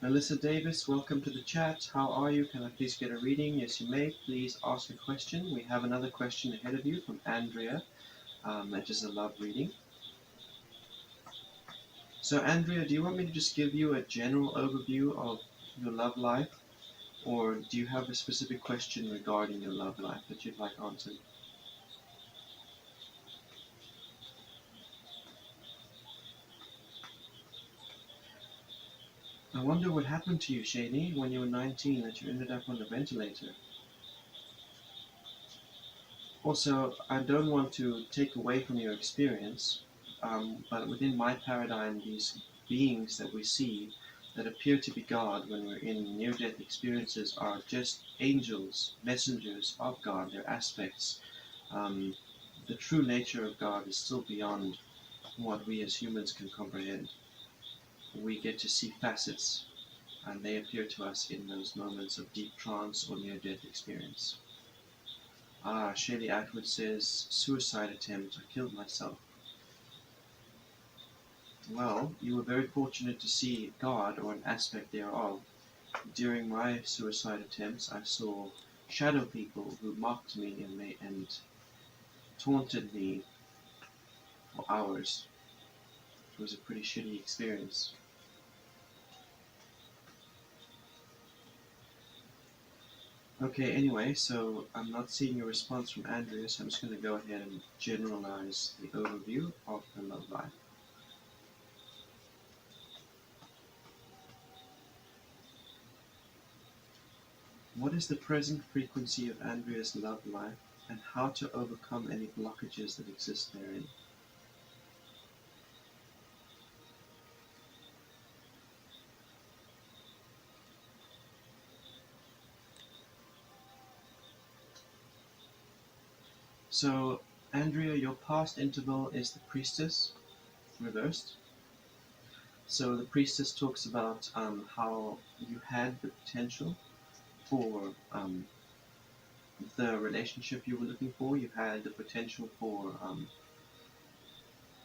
Melissa Davis, welcome to the chat. How are you? Can I please get a reading? Yes, you may. Please ask a question. We have another question ahead of you from Andrea. It is a love reading. So, Andrea, do you want me to just give you a general overview of your love life, or do you have a specific question regarding your love life that you'd like answered? I wonder what happened to you, Shani, when you were 19 that you ended up on the ventilator. Also, I don't want to take away from your experience, but within my paradigm, these beings that we see that appear to be God when we're in near death experiences are just angels, messengers of God, they're aspects. Um, the true nature of God is still beyond what we as humans can comprehend. We get to see facets, and they appear to us in those moments of deep trance or near death experience. Shelley Atwood says, suicide attempt, I killed myself. Well, you were very fortunate to see God, or an aspect thereof. During my suicide attempts, I saw shadow people who mocked me and taunted me for hours. It was a pretty shitty experience. Okay, anyway, so I'm not seeing a response from Andrea, so I'm just going to go ahead and generalize the overview of her love life. What is the present frequency of Andrea's love life, and how to overcome any blockages that exist therein? So, Andrea, your past interval is the priestess, reversed. So the priestess talks about how you had the potential for the relationship you were looking for. You had the potential for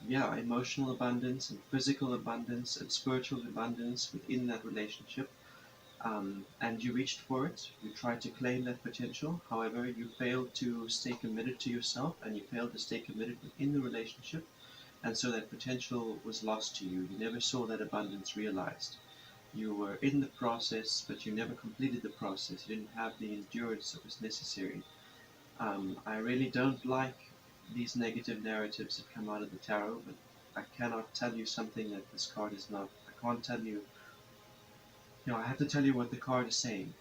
emotional abundance and physical abundance and spiritual abundance within that relationship. And you reached for it. You tried to claim that potential. However, you failed to stay committed to yourself, and you failed to stay committed within the relationship. And so that potential was lost to you. You never saw that abundance realized. You were in the process, but you never completed the process. You didn't have the endurance that was necessary. I really don't like these negative narratives that come out of the tarot, but I cannot tell you something that this card is not. I can't tell you, I have to tell you what the card is saying,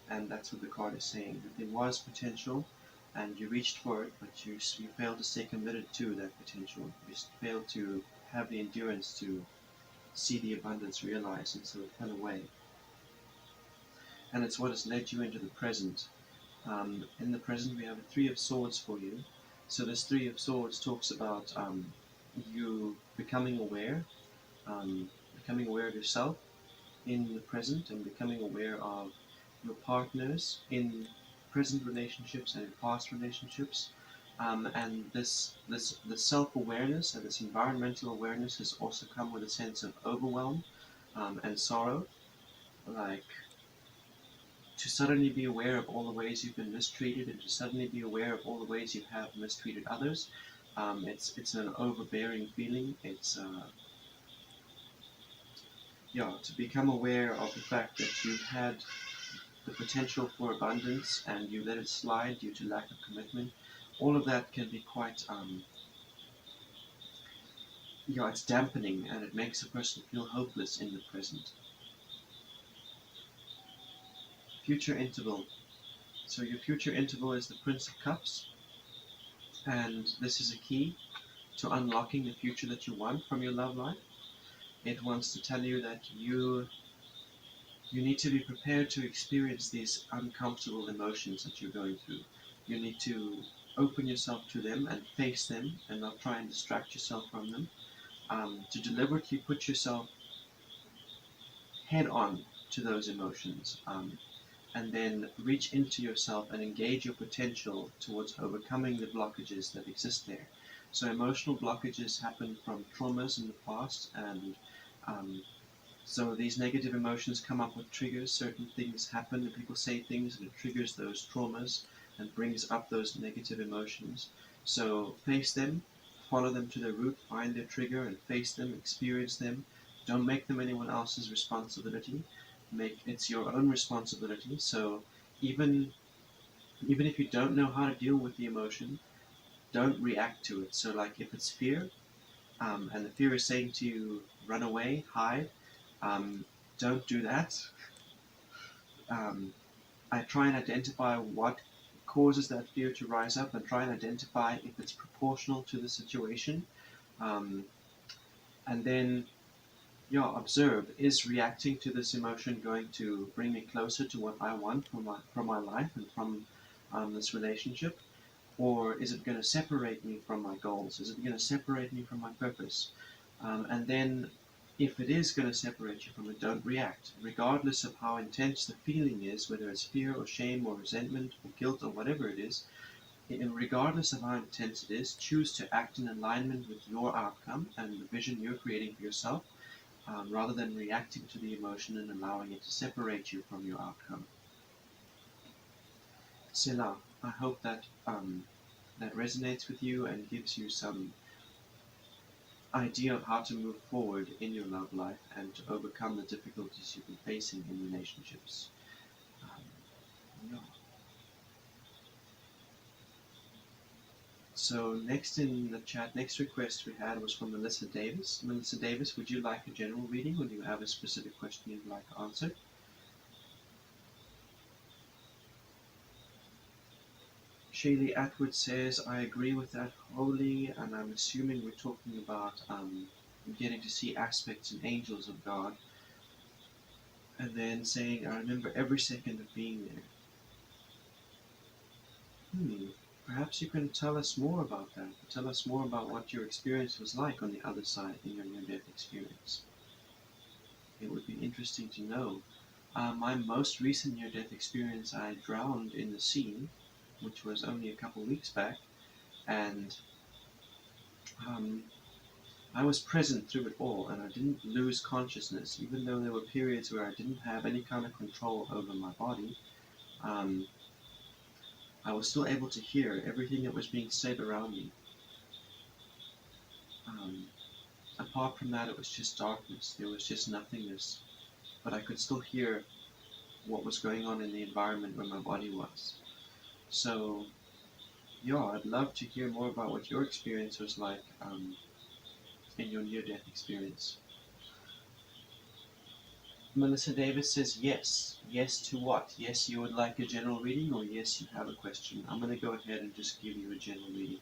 and that's what the card is saying. That there was potential, and you reached for it, but you failed to stay committed to that potential. You failed to have the endurance to see the abundance realized, and so it fell away. And it's what has led you into the present. In the present, we have a Three of Swords for you. So this Three of Swords talks about you becoming aware of yourself in the present, and becoming aware of your partners in present relationships and in past relationships. And this self awareness and this environmental awareness has also come with a sense of overwhelm and sorrow, like to suddenly be aware of all the ways you've been mistreated, and to suddenly be aware of all the ways you have mistreated others. It's an overbearing feeling. It's yeah, to become aware of the fact that you've had the potential for abundance and you let it slide due to lack of commitment. All of that can be quite yeah, it's dampening, and it makes a person feel hopeless in the present. Future interval. So your future interval is the Prince of Cups, and this is a key to unlocking the future that you want from your love life. It wants to tell you that you need to be prepared to experience these uncomfortable emotions that you're going through. You need to open yourself to them and face them, and not try and distract yourself from them. To deliberately put yourself head on to those emotions, and then reach into yourself and engage your potential towards overcoming the blockages that exist there. So emotional blockages happen from traumas in the past, and um, so these negative emotions come up with triggers. Certain things happen, and people say things, and it triggers those traumas and brings up those negative emotions. So face them, follow them to their root, find their trigger, and face them, experience them. Don't make them anyone else's responsibility. Make it's your own responsibility. So even even if you don't know how to deal with the emotion, don't react to it. So like if it's fear, and the fear is saying to you, run away, hide, um, don't do that. Um, I try and identify what causes that fear to rise up, and try and identify if it's proportional to the situation. Um, and then, yeah, observe, is reacting to this emotion going to bring me closer to what I want from my life and from this relationship? Or is it going to separate me from my goals? Is it going to separate me from my purpose? And then, if it is going to separate you from it, don't react. Regardless of how intense the feeling is, whether it's fear or shame or resentment or guilt or whatever it is, and regardless of how intense it is, choose to act in alignment with your outcome and the vision you're creating for yourself, rather than reacting to the emotion and allowing it to separate you from your outcome. Selah. I hope that that resonates with you and gives you some idea of how to move forward in your love life and to overcome the difficulties you've been facing in relationships. Um, yeah. So next in the chat, next request we had was from Melissa Davis. Melissa Davis, would you like a general reading, or do you have a specific question you'd like answered? Shaylee Atwood says, I agree with that wholly, and I'm assuming we're talking about getting to see aspects and angels of God, and then saying, I remember every second of being there. Perhaps you can tell us more about that. Tell us more about what your experience was like on the other side in your near-death experience. It would be interesting to know. My most recent near-death experience, I drowned in the sea, which was only a couple weeks back, and um, I was present through it all, and I didn't lose consciousness, even though there were periods where I didn't have any kind of control over my body. Um, I was still able to hear everything that was being said around me. Um, Apart from that, it was just darkness. There was just nothingness. But I could still hear what was going on in the environment where my body was. So, yeah, I'd love to hear more about what your experience was like in your near death experience. Melissa Davis says yes. Yes to what? Yes, you would like a general reading, or yes, you have a question. I'm going to go ahead and just give you a general reading.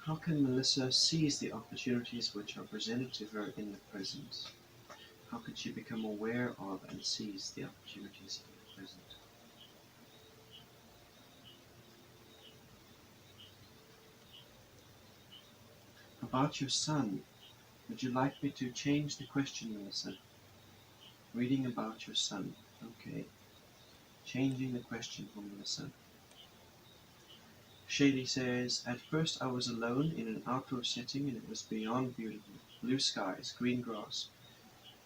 How can Melissa seize the opportunities which are presented to her in the present? How could she become aware of and seize the opportunities in the present? About your son, would you like me to change the question, Melissa? Reading about your son. Okay. Changing the question for Melissa. Shady says, at first I was alone in an outdoor setting and it was beyond beautiful. Blue skies, green grass,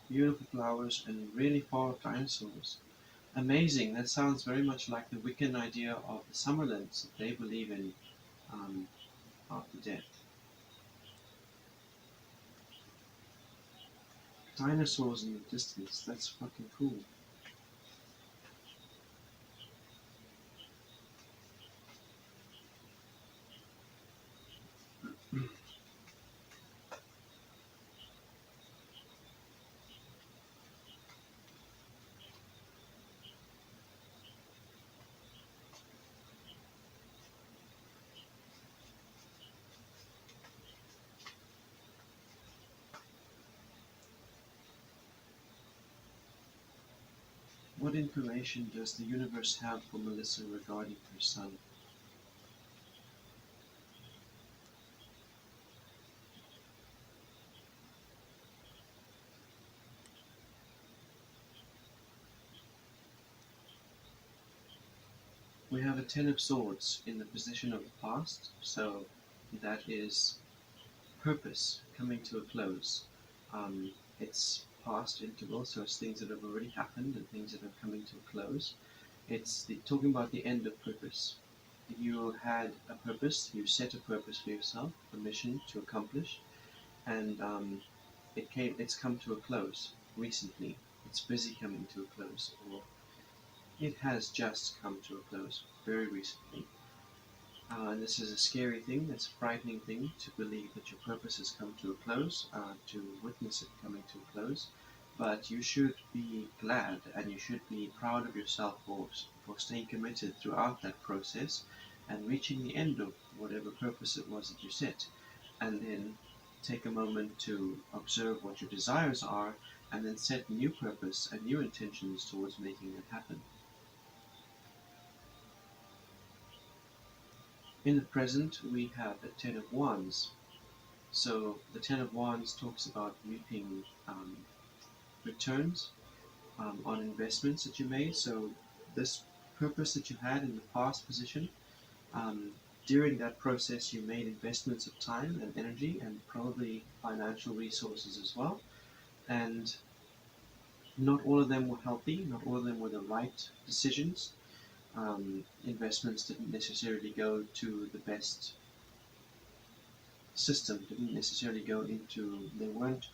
beautiful flowers, and really far off dinosaurs. Amazing. That sounds very much like the Wiccan idea of the Summerlands that they believe in um, after death. Dinosaurs in the distance. That's fucking cool. What information does the universe have for Melissa regarding her son? We have a Ten of Swords in the position of the past, so that is purpose coming to a close. It's past interval, so it's things that have already happened and things that are coming to a close. Talking about the end of purpose. You had a purpose, you set a purpose for yourself, a mission to accomplish, and it's come to a close recently. It's busy coming to a close, or it has just come to a close very recently. And this is a scary thing, it's a frightening thing to believe that your purpose has come to a close, to witness it coming to a close. But you should be glad and you should be proud of yourself for staying committed throughout that process and reaching the end of whatever purpose it was that you set. And then take a moment to observe what your desires are and then set new purpose and new intentions towards making that happen. In the present, we have the Ten of Wands. So the Ten of Wands talks about reaping returns on investments that you made. So this purpose that you had in the past position, um, during that process you made investments of time and energy and probably financial resources as well. And not all of them were healthy, not all of them were the right decisions. Investments didn't necessarily go to the best system, didn't necessarily go into, they weren't,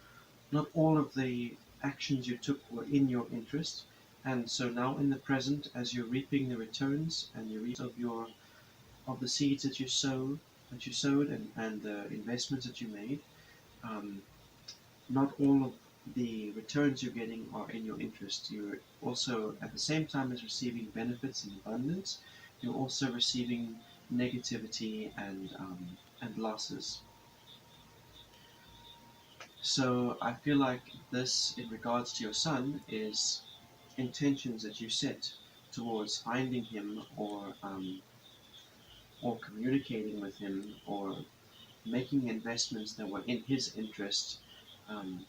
not all of the actions you took were in your interest. And so now in the present, as you're reaping the returns and you reap of the seeds that you sowed and the investments that you made, um, not all of the returns you're getting are in your interest. You're also, at the same time as receiving benefits and abundance, you're also receiving negativity and losses. So I feel like this, in regards to your son, is intentions that you set towards finding him or communicating with him or making investments that were in his interest,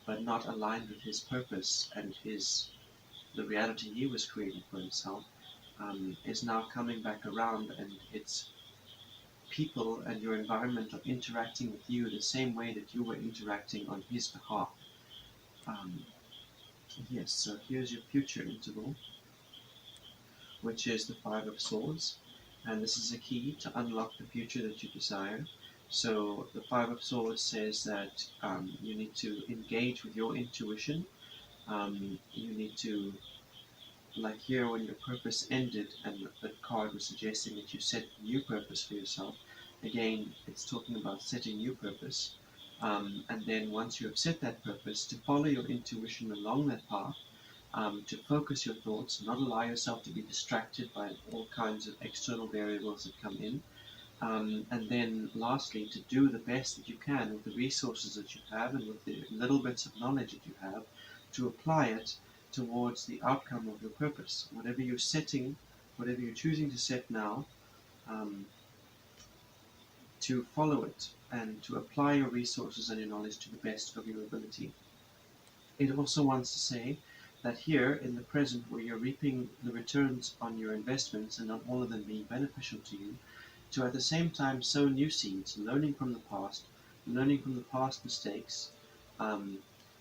but not aligned with his purpose and the reality he was creating for himself. is now coming back around, and it's people and your environment are interacting with you the same way that you were interacting on his behalf. Um, yes, so here's your future interval, which is the Five of Swords, and this is a key to unlock the future that you desire. So the Five of Swords says that you need to engage with your intuition. You need to, like here, when your purpose ended, and the card was suggesting that you set new purpose for yourself. Again, it's talking about setting new purpose. And then once you have set that purpose, to follow your intuition along that path, to focus your thoughts, not allow yourself to be distracted by all kinds of external variables that come in. And then lastly, to do the best that you can with the resources that you have and with the little bits of knowledge that you have, to apply it towards the outcome of your purpose. Whatever you're setting, whatever you're choosing to set now, um, to follow it and to apply your resources and your knowledge to the best of your ability. It also wants to say that here in the present, where you're reaping the returns on your investments and not all of them being beneficial to you, to at the same time sow new seeds, learning from the past mistakes, um,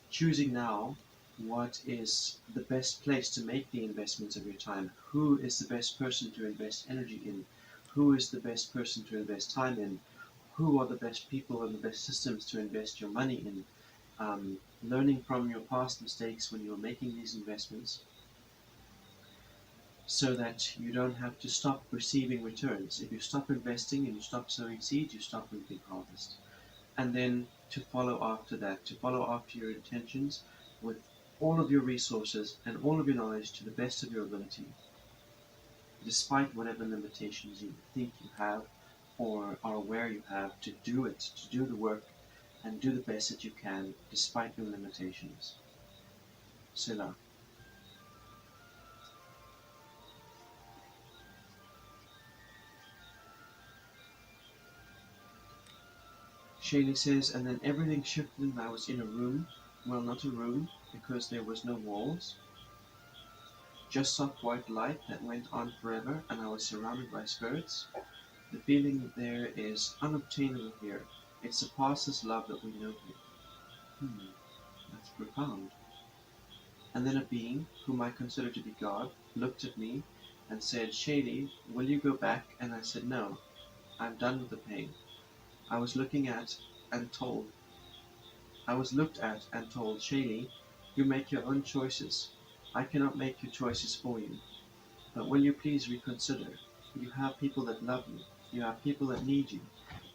choosing now what is the best place to make the investments of your time, who is the best person to invest energy in, who is the best person to invest time in, who are the best people and the best systems to invest your money in, learning from your past mistakes when you're making these investments, so that you don't have to stop receiving returns. If you stop investing and you stop sowing seeds, you stop reaping harvest. And then to follow after that, to follow after your intentions with all of your resources and all of your knowledge to the best of your ability, despite whatever limitations you think you have or are aware you have, to do it, to do the work and do the best that you can despite your limitations. Selah. Shaylee says, and then everything shifted and I was in a room. Well, not a room, because there was no walls. Just soft white light that went on forever, and I was surrounded by spirits. The feeling there is unobtainable here. It surpasses love that we know here. That's profound. And then a being, whom I consider to be God, looked at me and said, Shaylee, will you go back? And I said, no, I'm done with the pain. I was looking at and told I was looked at and told, Shaylee, you make your own choices. I cannot make your choices for you. But will you please reconsider? You have people that love you, you have people that need you,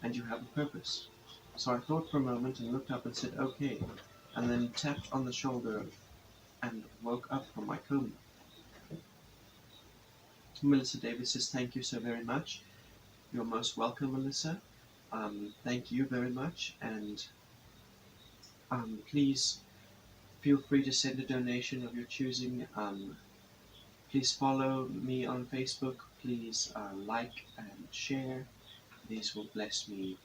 and you have a purpose. So I thought for a moment and looked up and said, okay, and then tapped on the shoulder and woke up from my coma. Melissa Davis says, thank you so very much. You're most welcome, Melissa. Thank you very much, and please feel free to send a donation of your choosing. Please follow me on Facebook. Please like and share. These will bless me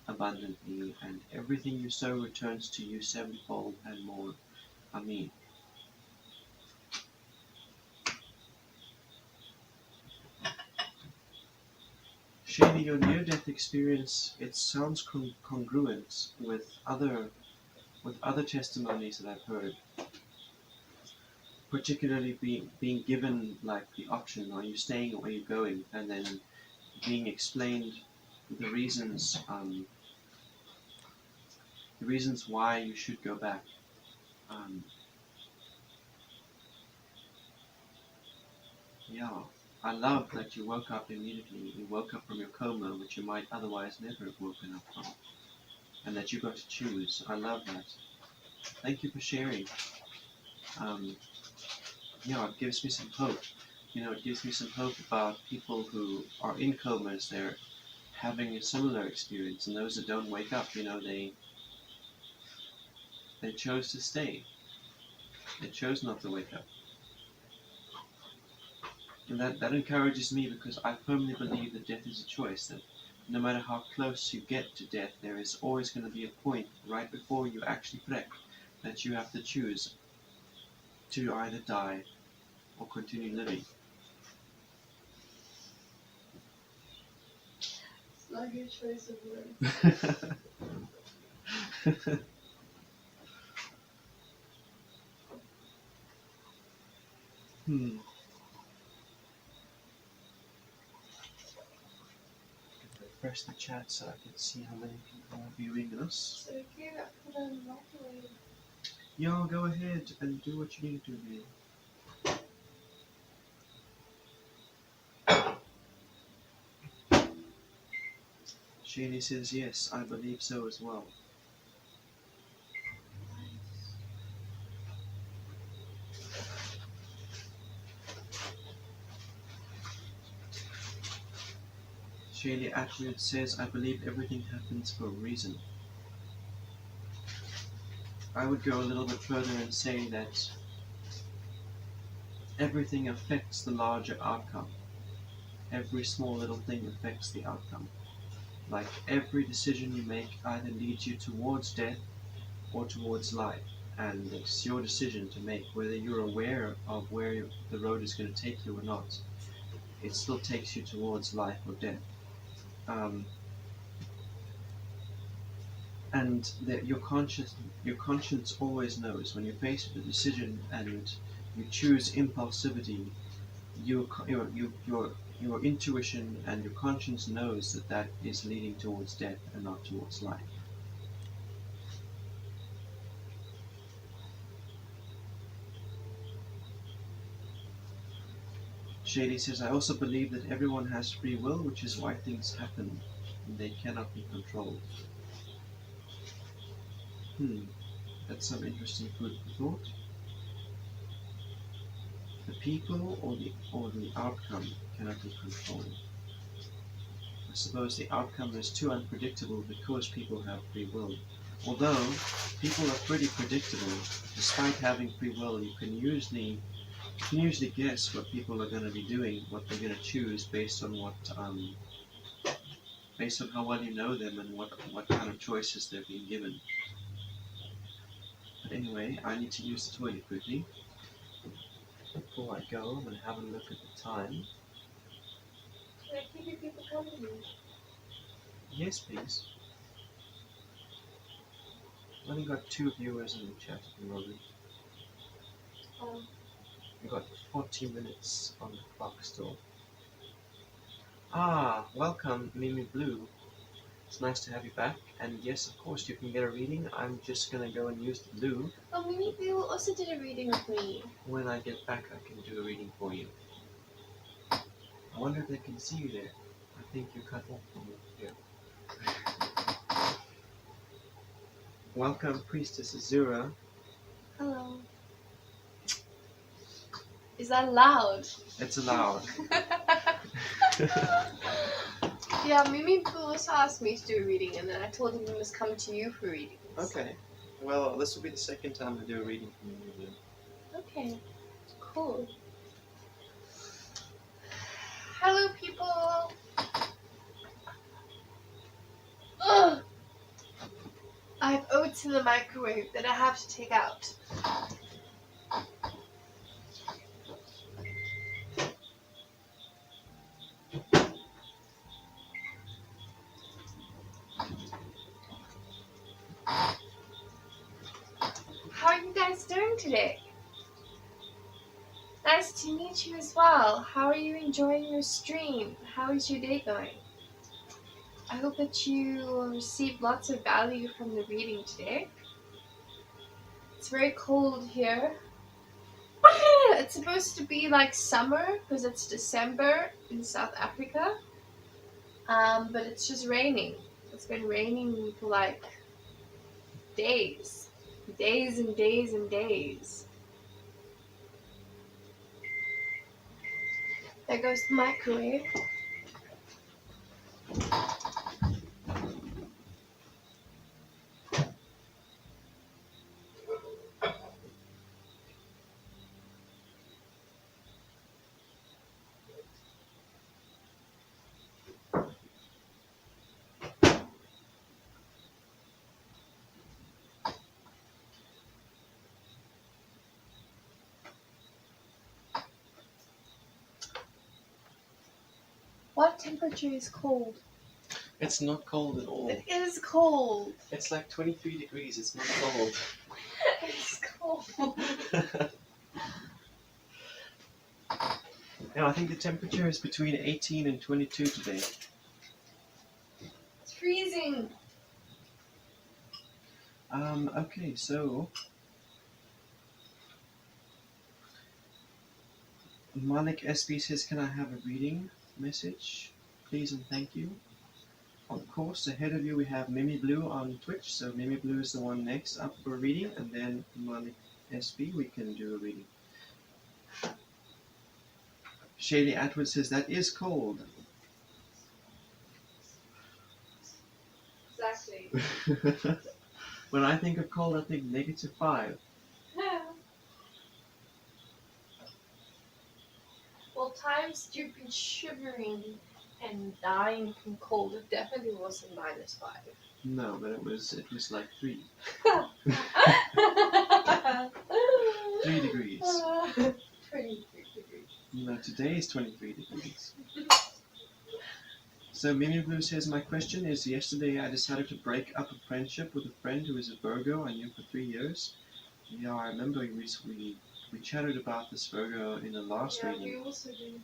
abundantly, and everything you sow returns to you sevenfold and more. Amen. Shady, your near-death experience, it sounds congruent with other testimonies that I've heard, particularly being given like the option, are you staying or are you going, and then being explained the reasons why you should go back. Um, yeah, I love that you woke up immediately. You woke up from your coma, which you might otherwise never have woken up from, and that you got to choose. I love that. Thank you for sharing. Um, yeah, it gives me some hope. It gives me some hope about people who are in comas. They're having a similar experience, and those that don't wake up, they chose to stay. They chose not to wake up. And that encourages me, because I firmly believe that death is a choice, that no matter how close you get to death, there is always going to be a point right before you actually break that you have to choose to either die or continue living. like your choice of words. Refresh the chat so I can see how many people are viewing us. So here, I put on the microwave. Yo, go ahead and do what you need to do. Shani says yes, I believe so as well. Shaylee Atwood says, I believe everything happens for a reason. I would go a little bit further and say that everything affects the larger outcome. Every small little thing affects the outcome. Like every decision you make either leads you towards death or towards life. And it's your decision to make whether you're aware of where the road is going to take you or not. It still takes you towards life or death. And that your conscience always knows when you're faced with a decision and you choose impulsivity. Your intuition and your conscience knows that that is leading towards death and not towards life. Shady says, I also believe that everyone has free will, which is why things happen and they cannot be controlled. That's some interesting food for thought. The people or the outcome cannot be controlled. I suppose the outcome is too unpredictable because people have free will. Although people are pretty predictable, despite having free will, you can usually guess what people are going to be doing, what they're going to choose based on based on how well you know them and what kind of choices they're being given. But anyway, I need to use the toilet quickly. Before I go, I'm going to have a look at the time. Can I keep you people company? Yes, please. I've only got 2 viewers in the chat at the moment. We've got 40 minutes on the clock still. Ah, welcome, Mimi Blue. It's nice to have you back. And yes, of course, you can get a reading. I'm just going to go and use the blue. Oh, Mimi Blue also did a reading with me. When I get back, I can do a reading for you. I wonder if they can see you there. I think you're cut off from here. Welcome, Priestess Azura. Hello. Is that loud? It's loud. Yeah, Mimi Blue also asked me to do a reading, and then I told him he must come to you for readings. Okay. Well, this will be the second time I do a reading from you. Okay. Cool. Hello, people. Ugh. I have oats in the microwave that I have to take out. How are you guys doing today? Nice to meet you as well. How are you enjoying your stream? How is your day going? I hope that you received lots of value from the reading today. It's very cold here. It's supposed to be like summer because it's December in South Africa. But it's just raining. It's been raining for like days. Days and days and days. There goes the microwave. What temperature is cold? It's not cold at all. It is cold. It's like 23 degrees. It's not cold. It's cold. Yeah, I think the temperature is between 18 and 22 today. It's freezing. Okay, so Malik SB says, can I have a reading message, please and thank you. Of course, ahead of you we have Mimi Blue on Twitch, so Mimi Blue is the one next up for a reading, and then Malik SB, we can do a reading. Shady Atwood says, that is cold. Exactly. When I think of cold, I think -5. Well, times you've been shivering and dying from cold. It definitely wasn't -5. No, but it was like 3. 3 degrees. 23 degrees. No, today is 23 degrees. So Mimi Blue says, my question is, yesterday I decided to break up a friendship with a friend who is a Virgo I knew for 3 years. Yeah, I remember we chatted about this Virgo in the last reading. Yeah, we also did.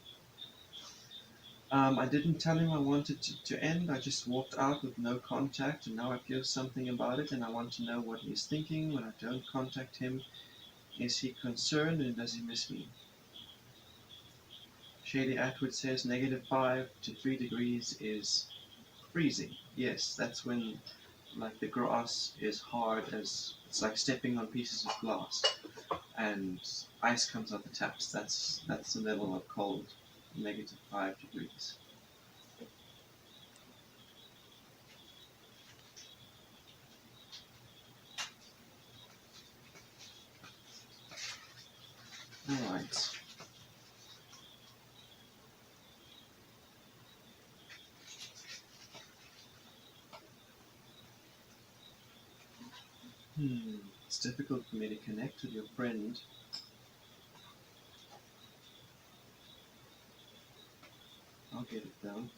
I didn't tell him I wanted to end. I just walked out with no contact, and now I feel something about it, and I want to know what he's thinking when I don't contact him. Is he concerned, and does he miss me? Shady Atwood says -5 to 3 degrees is freezing. Yes, that's when like the grass is hard as it's like stepping on pieces of glass, and ice comes out the taps. That's the level of cold, -5 degrees. All right. It's difficult for me to connect with your friend. I'll get it though.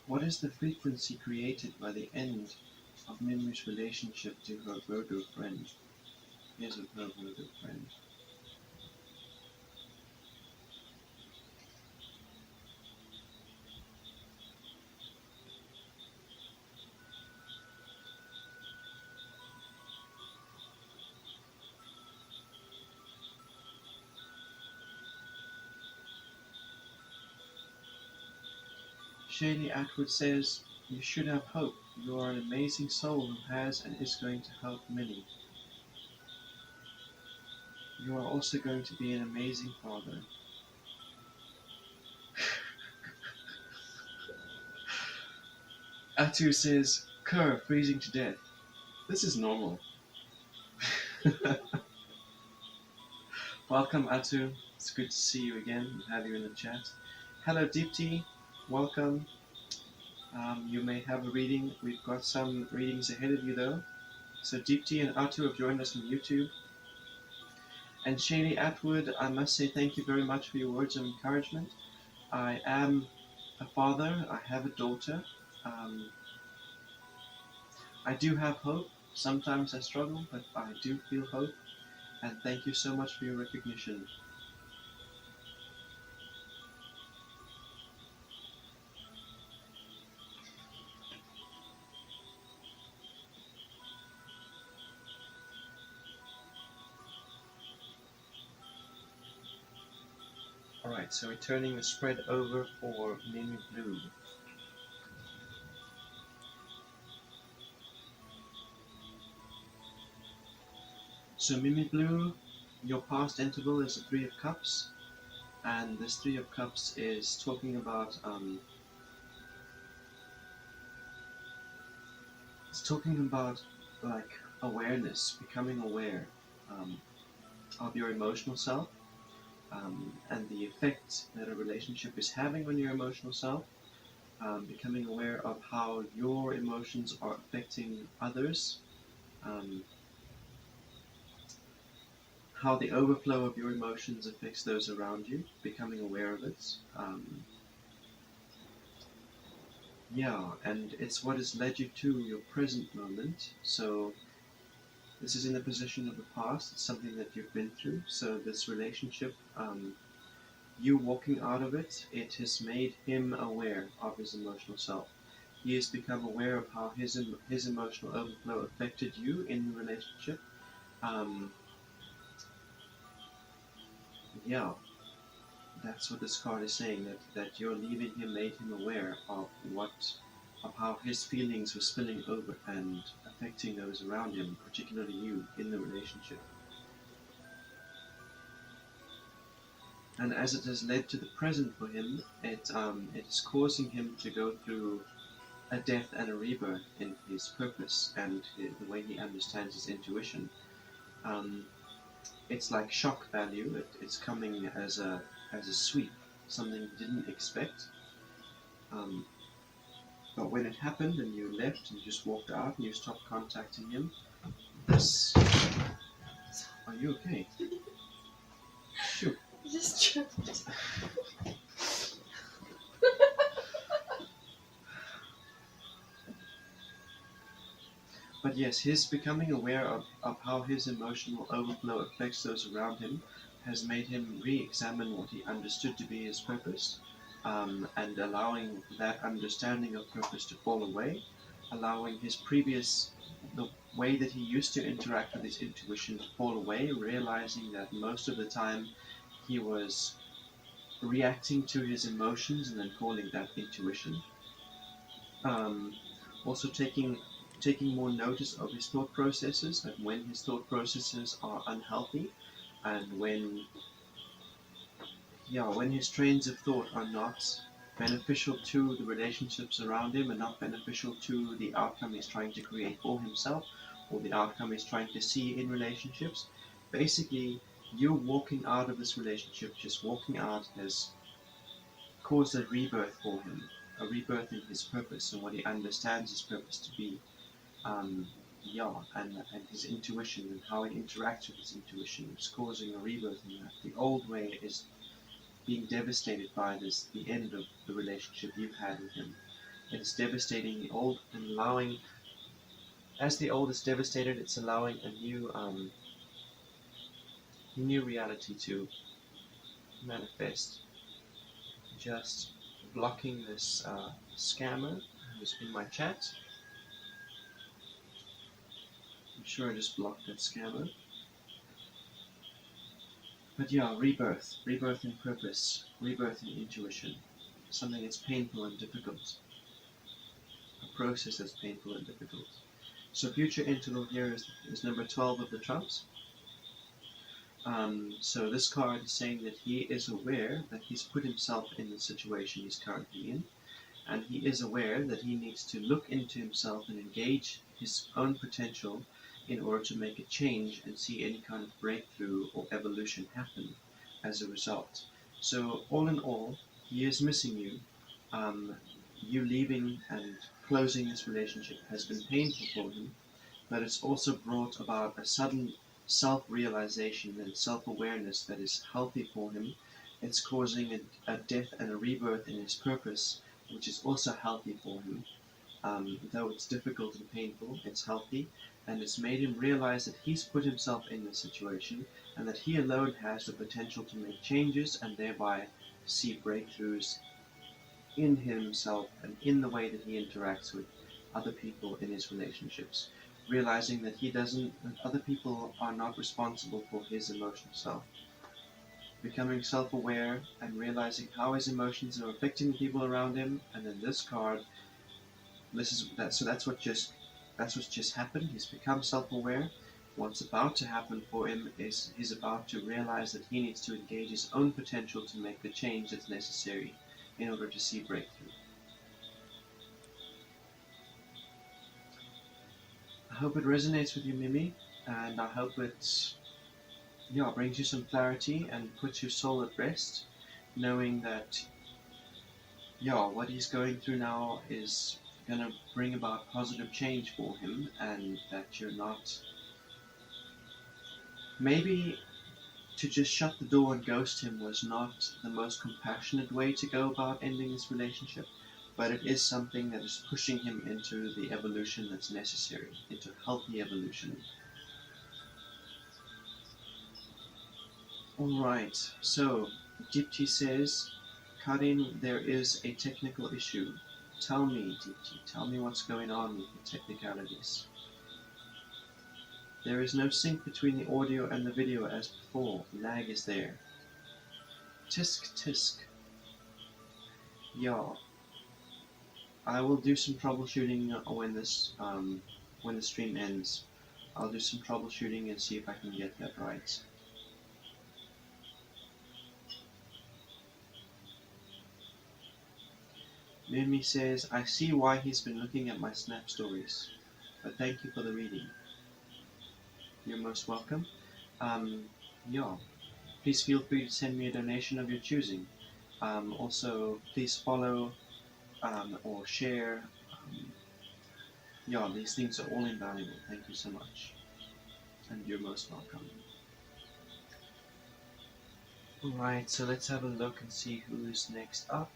What is the frequency created by the end of Mimi's relationship to her Virgo friend? His or her Virgo friend. Shaylee Atwood says, you should have hope. You are an amazing soul who has and is going to help many. You are also going to be an amazing father. Atu says, Kerr, freezing to death. This is normal. Welcome, Atu. It's good to see you again and have you in the chat. Hello, Deepti. Welcome. You may have a reading. We've got some readings ahead of you, though. So Deepti and Atu have joined us on YouTube. And Shaylee Atwood, I must say thank you very much for your words of encouragement. I am a father. I have a daughter. I do have hope. Sometimes I struggle, but I do feel hope. And thank you so much for your recognition. Alright, so we're turning the spread over for Mimi Blue. So Mimi Blue, your past interval is the Three of Cups, and this Three of Cups is talking about like awareness, becoming aware um, of your emotional self, and the effect that a relationship is having on your emotional self, becoming aware of how your emotions are affecting others, um, how the overflow of your emotions affects those around you, becoming aware of it. Yeah, and it's what has led you to your present moment. So this is in the position of the past. It's something that you've been through. So this relationship, you walking out of it, it has made him aware of his emotional self. He has become aware of how his emotional overflow affected you in the relationship. Um, yeah, that's what this card is saying. That your leaving him made him aware of how his feelings were spilling over and affecting those around him, particularly you in the relationship. And as it has led to the present for him, it is causing him to go through a death and a rebirth in his purpose and the way he understands his intuition. Um, it's like shock value. It's coming as a sweep, something he didn't expect. Um, but when it happened and you left and you just walked out and you stopped contacting him, this. Are you okay? Shoot. Just tripped. But yes, his becoming aware of how his emotional overflow affects those around him has made him re examine what he understood to be his purpose, and allowing that understanding of purpose to fall away, allowing the way that he used to interact with his intuition to fall away, realizing that most of the time he was reacting to his emotions and then calling that intuition. Um, Also taking more notice of his thought processes, and when his thought processes are unhealthy, and when his trains of thought are not beneficial to the relationships around him and not beneficial to the outcome he's trying to create for himself or the outcome he's trying to see in relationships. Basically, you walking out of this relationship, just walking out, has caused a rebirth for him, a rebirth in his purpose and what he understands his purpose to be. um, and his intuition and how he interacts with his intuition is causing a rebirth in that. The old way is being devastated by the end of the relationship you've had with him. It's devastating the old and allowing, as the old is devastated, it's allowing a new reality to manifest. Just blocking this scammer who's in my chat. I'm sure I just blocked that scammer. But yeah, rebirth in purpose, rebirth in intuition, something that's painful and difficult, a process that's painful and difficult. So future interval here is number 12 of the trumps. So this card is saying that he is aware that he's put himself in the situation he's currently in, and he is aware that he needs to look into himself and engage his own potential in order to make a change and see any kind of breakthrough or evolution happen as a result. So all in all, he is missing you. Um, you leaving and closing this relationship has been painful for him, but it's also brought about a sudden self-realization and self-awareness that is healthy for him. It's causing a death and a rebirth in his purpose, which is also healthy for him. Though it's difficult and painful, it's healthy, and it's made him realize that he's put himself in this situation and that he alone has the potential to make changes and thereby see breakthroughs in himself and in the way that he interacts with other people in his relationships. Realizing that that other people are not responsible for his emotional self. Becoming self-aware and realizing how his emotions are affecting the people around him, and then this card, this is that. So that's what's just happened. He's become self-aware. What's about to happen for him is he's about to realize that he needs to engage his own potential to make the change that's necessary in order to see breakthrough. I hope it resonates with you, Mimi, and I hope it brings you some clarity and puts your soul at rest, knowing that what he's going through now is going to bring about positive change for him, and that you're not maybe to just shut the door and ghost him was not the most compassionate way to go about ending this relationship, but it is something that is pushing him into the evolution that's necessary, into healthy evolution. Alright, so Dipti says, Karin, there is a technical issue. Tell me, Dipti, tell me what's going on with the technicalities. There is no sync between the audio and the video as before. Lag is there. Tisk tisk. Yeah. I will do some troubleshooting when the stream ends. I'll do some troubleshooting and see if I can get that right. Mimi says, I see why he's been looking at my Snap stories, but thank you for the reading. You're most welcome. Yeah, please feel free to send me a donation of your choosing. Also, please follow or share. These things are all invaluable. Thank you so much. And you're most welcome. Alright, so let's have a look and see who's next up.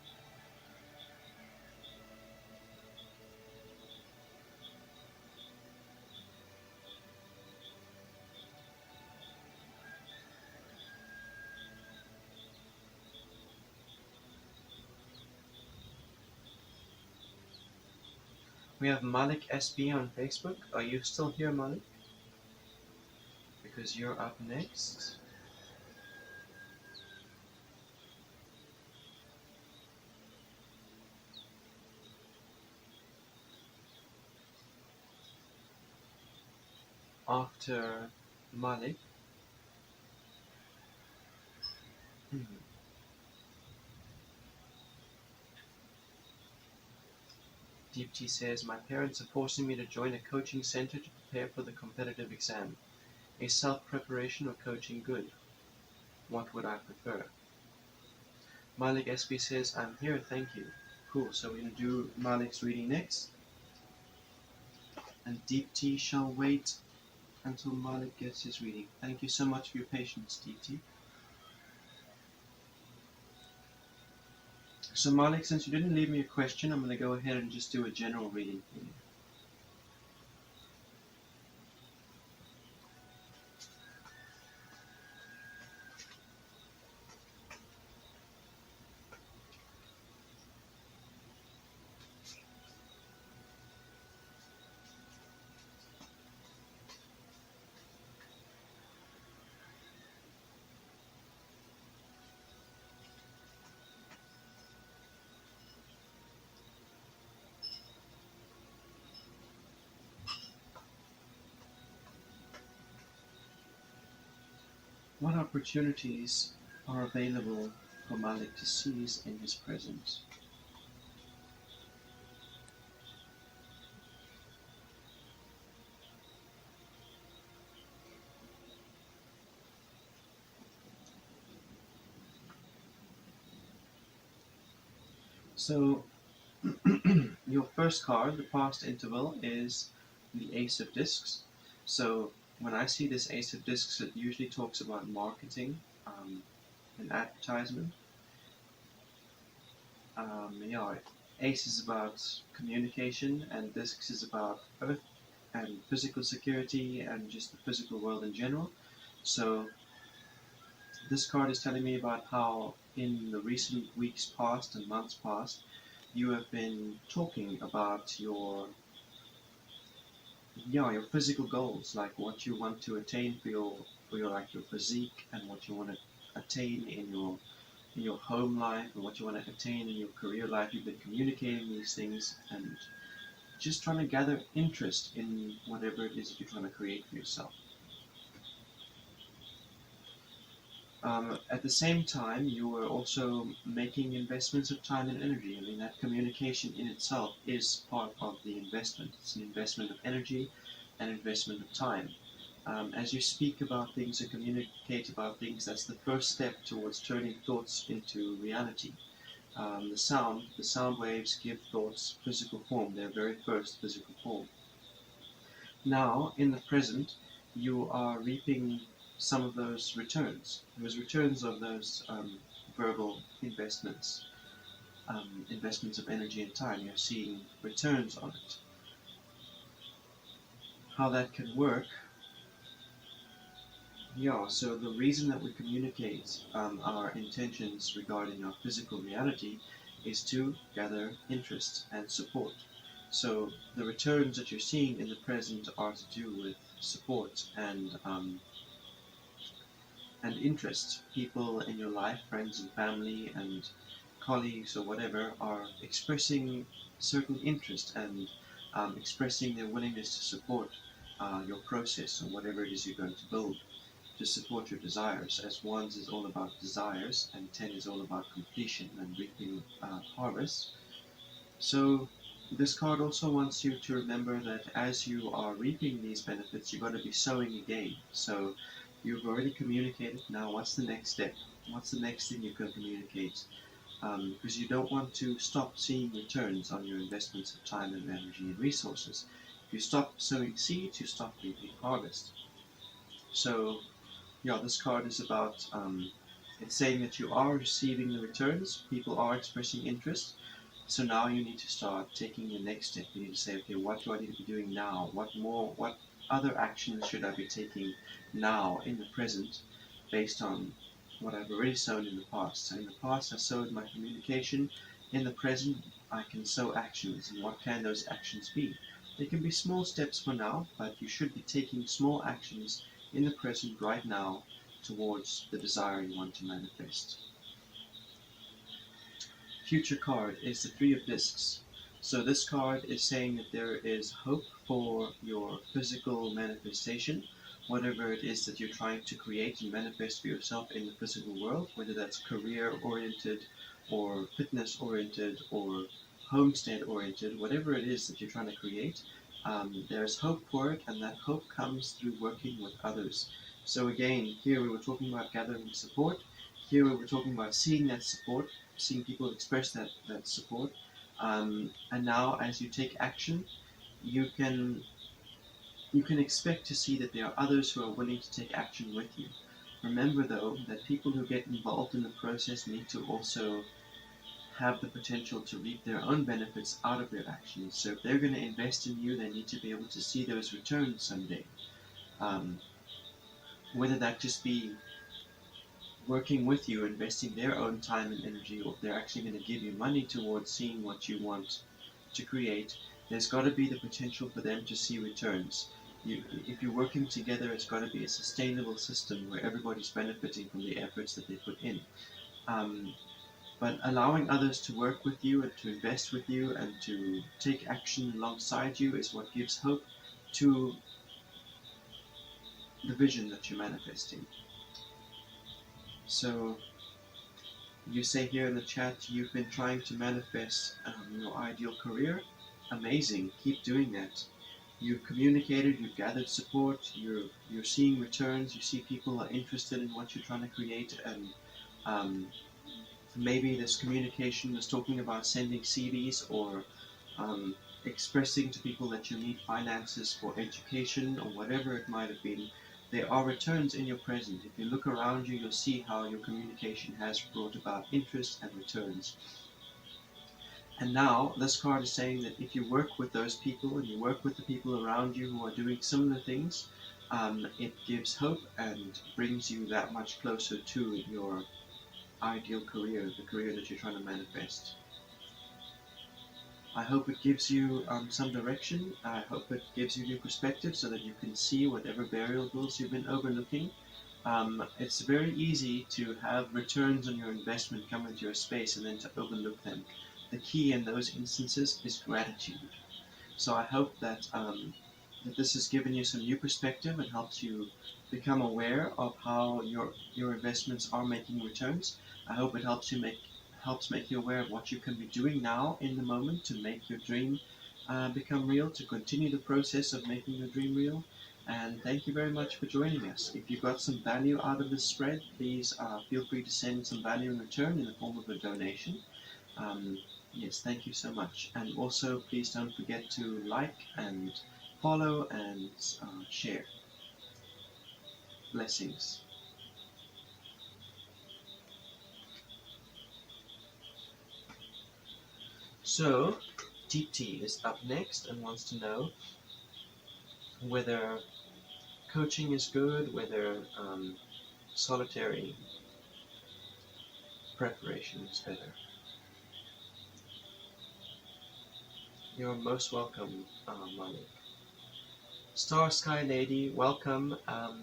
We have Malik SB on Facebook. Are you still here, Malik? Because you're up next. After Malik. Deepti says, my parents are forcing me to join a coaching center to prepare for the competitive exam. Is self-preparation or coaching good? What would I prefer? Malik SB says, I'm here, thank you. Cool, so we're going to do Malik's reading next. And Deepti shall wait until Malik gets his reading. Thank you so much for your patience, Deepti. So Malik, since you didn't leave me a question, I'm going to go ahead and just do a general reading for you. What opportunities are available for Malik to seize in his present? So, your first card, the past interval, is the Ace of Discs. So, when I see this Ace of Discs, it usually talks about marketing and advertisement. Ace is about communication, and Discs is about Earth and physical security and just the physical world in general. So, this card is telling me about how in the recent weeks past and months past, you have been talking about your physical goals, like what you want to attain for your physique, and what you want to attain in your home life, and what you want to attain in your career life. You've been communicating these things and just trying to gather interest in whatever it is that you're trying to create for yourself. At the same time, you are also making investments of time and energy. I mean, that communication in itself is part of the investment. It's an investment of energy, an investment of time. As you speak about things and communicate about things, that's the first step towards turning thoughts into reality. The sound waves give thoughts physical form, their very first physical form. Now, in the present, you are reaping some of those returns of those verbal investments, investments of energy and time. You're seeing returns on it. How that can work? Yeah, so the reason that we communicate our intentions regarding our physical reality is to gather interest and support. So the returns that you're seeing in the present are to do with support and interest. People in your life, friends and family and colleagues or whatever, are expressing certain interest and expressing their willingness to support your process or whatever it is you're going to build, to support your desires, as ones is all about desires and 10 is all about completion and reaping harvest. So this card also wants you to remember that as you are reaping these benefits, you've got to be sowing again. So you've already communicated. Now, what's the next step? What's the next thing you can communicate? Because you don't want to stop seeing returns on your investments of time and energy and resources. If you stop sowing seeds, you stop reaping harvest. So yeah, this card is about it's saying that you are receiving the returns, people are expressing interest. So now you need to start taking the next step. You need to say, okay, what do I need to be doing now? What other actions should I be taking now in the present based on what I've already sown in the past? So in the past, I sowed my communication. In the present, I can sow actions. And what can those actions be? They can be small steps for now, but you should be taking small actions in the present right now towards the desire you want to manifest. Future card is the Three of Discs. So this card is saying that there is hope for your physical manifestation, whatever it is that you're trying to create and manifest for yourself in the physical world, whether that's career oriented or fitness oriented or homestead oriented, whatever it is that you're trying to create, there's hope for it, and that hope comes through working with others. So again, here we were talking about gathering support. Here we were talking about seeing that support, seeing people express that support. And now, as you take action, you can you can expect to see that there are others who are willing to take action with you. Remember, though, that people who get involved in the process need to also have the potential to reap their own benefits out of their actions. So if they're going to invest in you, they need to be able to see those returns someday. Um, whether that just be working with you, investing their own time and energy, or if they're actually going to give you money towards seeing what you want to create, there's got to be the potential for them to see returns. If you're working together, it's got to be a sustainable system where everybody's benefiting from the efforts that they put in. Um, but allowing others to work with you and to invest with you and to take action alongside you is what gives hope to the vision that you're manifesting. So you say here in the chat you've been trying to manifest your ideal career. Amazing. Keep doing that. You've communicated, you've gathered support, you're seeing returns, you see people are interested in what you're trying to create, and um, maybe this communication is talking about sending CVs or um, expressing to people that you need finances for education or whatever it might have been. There are returns in your present. If you look around you, you'll see how your communication has brought about interest and returns. And now, this card is saying that if you work with those people and you work with the people around you who are doing similar things, it gives hope and brings you that much closer to your ideal career, the career that you're trying to manifest. I hope it gives you some direction. I hope it gives you new perspective so that you can see whatever variables you've been overlooking. It's very easy to have returns on your investment come into your space and then to overlook them. The key in those instances is gratitude. So I hope that that this has given you some new perspective and helps you become aware of how your investments are making returns. I hope it helps make you aware of what you can be doing now in the moment to make your dream become real, to continue the process of making your dream real. And thank you very much for joining us. If you got some value out of this spread, please feel free to send some value in return in the form of a donation. Um, yes, thank you so much. And also, please don't forget to like and follow and share. Blessings. So, Deep Tea is up next and wants to know whether coaching is good, whether solitary preparation is better. You're most welcome, Malik. Star Sky Lady, welcome.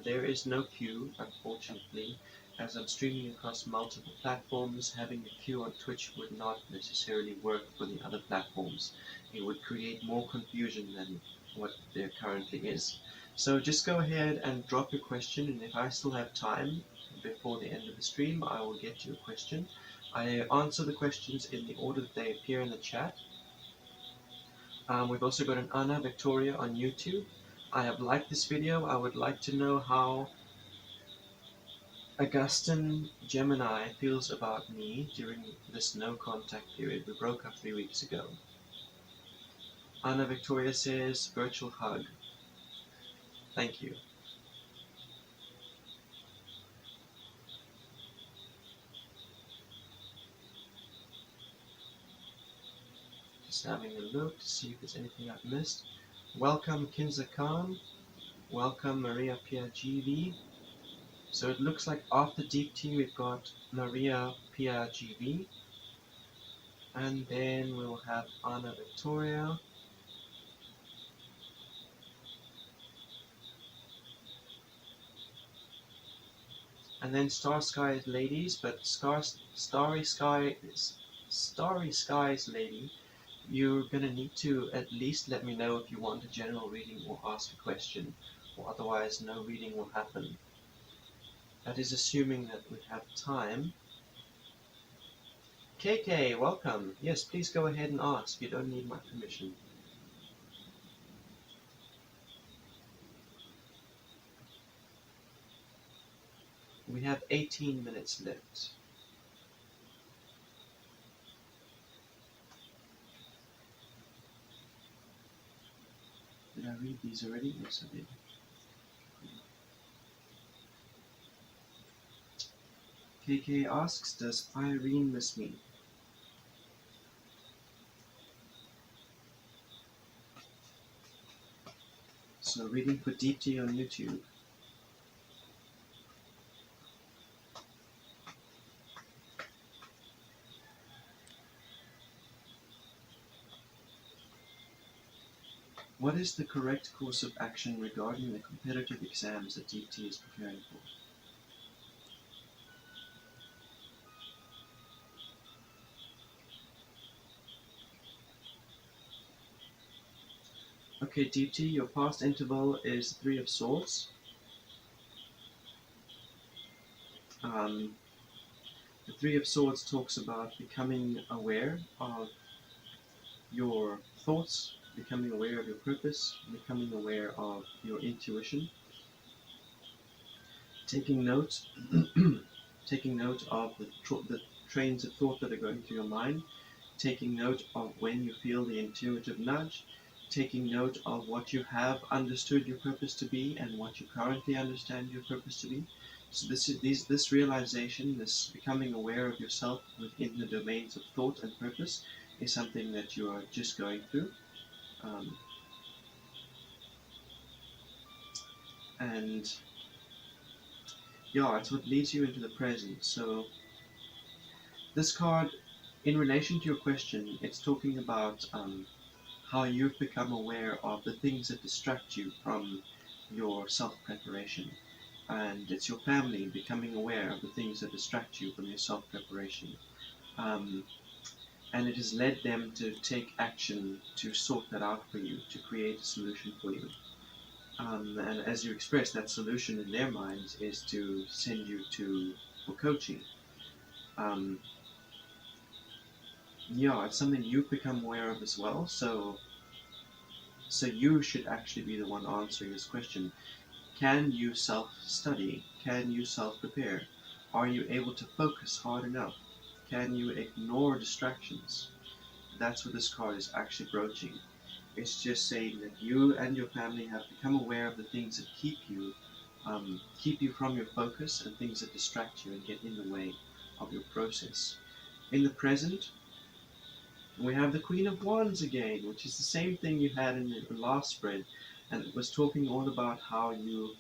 There is no queue, unfortunately, as I'm streaming across multiple platforms. Having a queue on Twitch would not necessarily work for the other platforms. It would create more confusion than what there currently is. So just go ahead and drop your question, and if I still have time before the end of the stream, I will get you a question. I answer the questions in the order that they appear in the chat. We've also got an Anna Victoria on YouTube. I have liked this video. I would like to know how Augustin Gemini feels about me during this no contact period. We broke up 3 weeks ago. Anna Victoria says, virtual hug. Thank you. Just having a look to see if there's anything I've missed. Welcome Kinza Khan. Welcome Maria Pia GV. So it looks like after Deep Tea we've got Maria Pia GV. And then we'll have Anna Victoria. And then Star Skies Ladies, but Starry Skies Lady, you're going to need to at least let me know if you want a general reading or ask a question, or otherwise no reading will happen. That is assuming that we have time. KK, welcome. Yes, please go ahead and ask. You don't need my permission. We have 18 minutes left. Did I read these already? Yes, I did. KK asks, does Irene miss me? So reading for Deep Tea on YouTube. What is the correct course of action regarding the competitive exams that Deep Tea is preparing for? Okay, Deep Tea, your past interval is Three of Swords. The Three of Swords talks about becoming aware of your thoughts, becoming aware of your purpose, becoming aware of your intuition, taking note, taking note of the trains of thought that are going through your mind, taking note of when you feel the intuitive nudge, taking note of what you have understood your purpose to be and what you currently understand your purpose to be. So this realization, this becoming aware of yourself within the domains of thought and purpose is something that you are just going through. And yeah, it's what leads you into the present. So this card, in relation to your question, it's talking about how you've become aware of the things that distract you from your self-preparation. And it's your family becoming aware of the things that distract you from your self-preparation. And it has led them to take action to sort that out for you, to create a solution for you. And as you express, that solution in their minds is to send you to for coaching. Um, yeah, it's something you've become aware of as well. So you should actually be the one answering this question. Can you self-study? Can you self-prepare? Are you able to focus hard enough? Can you ignore distractions? That's what this card is actually broaching. It's just saying that you and your family have become aware of the things that keep you from your focus, and things that distract you and get in the way of your process. In the present, we have the Queen of Wands again, which is the same thing you had in the last spread, and it was talking all about how you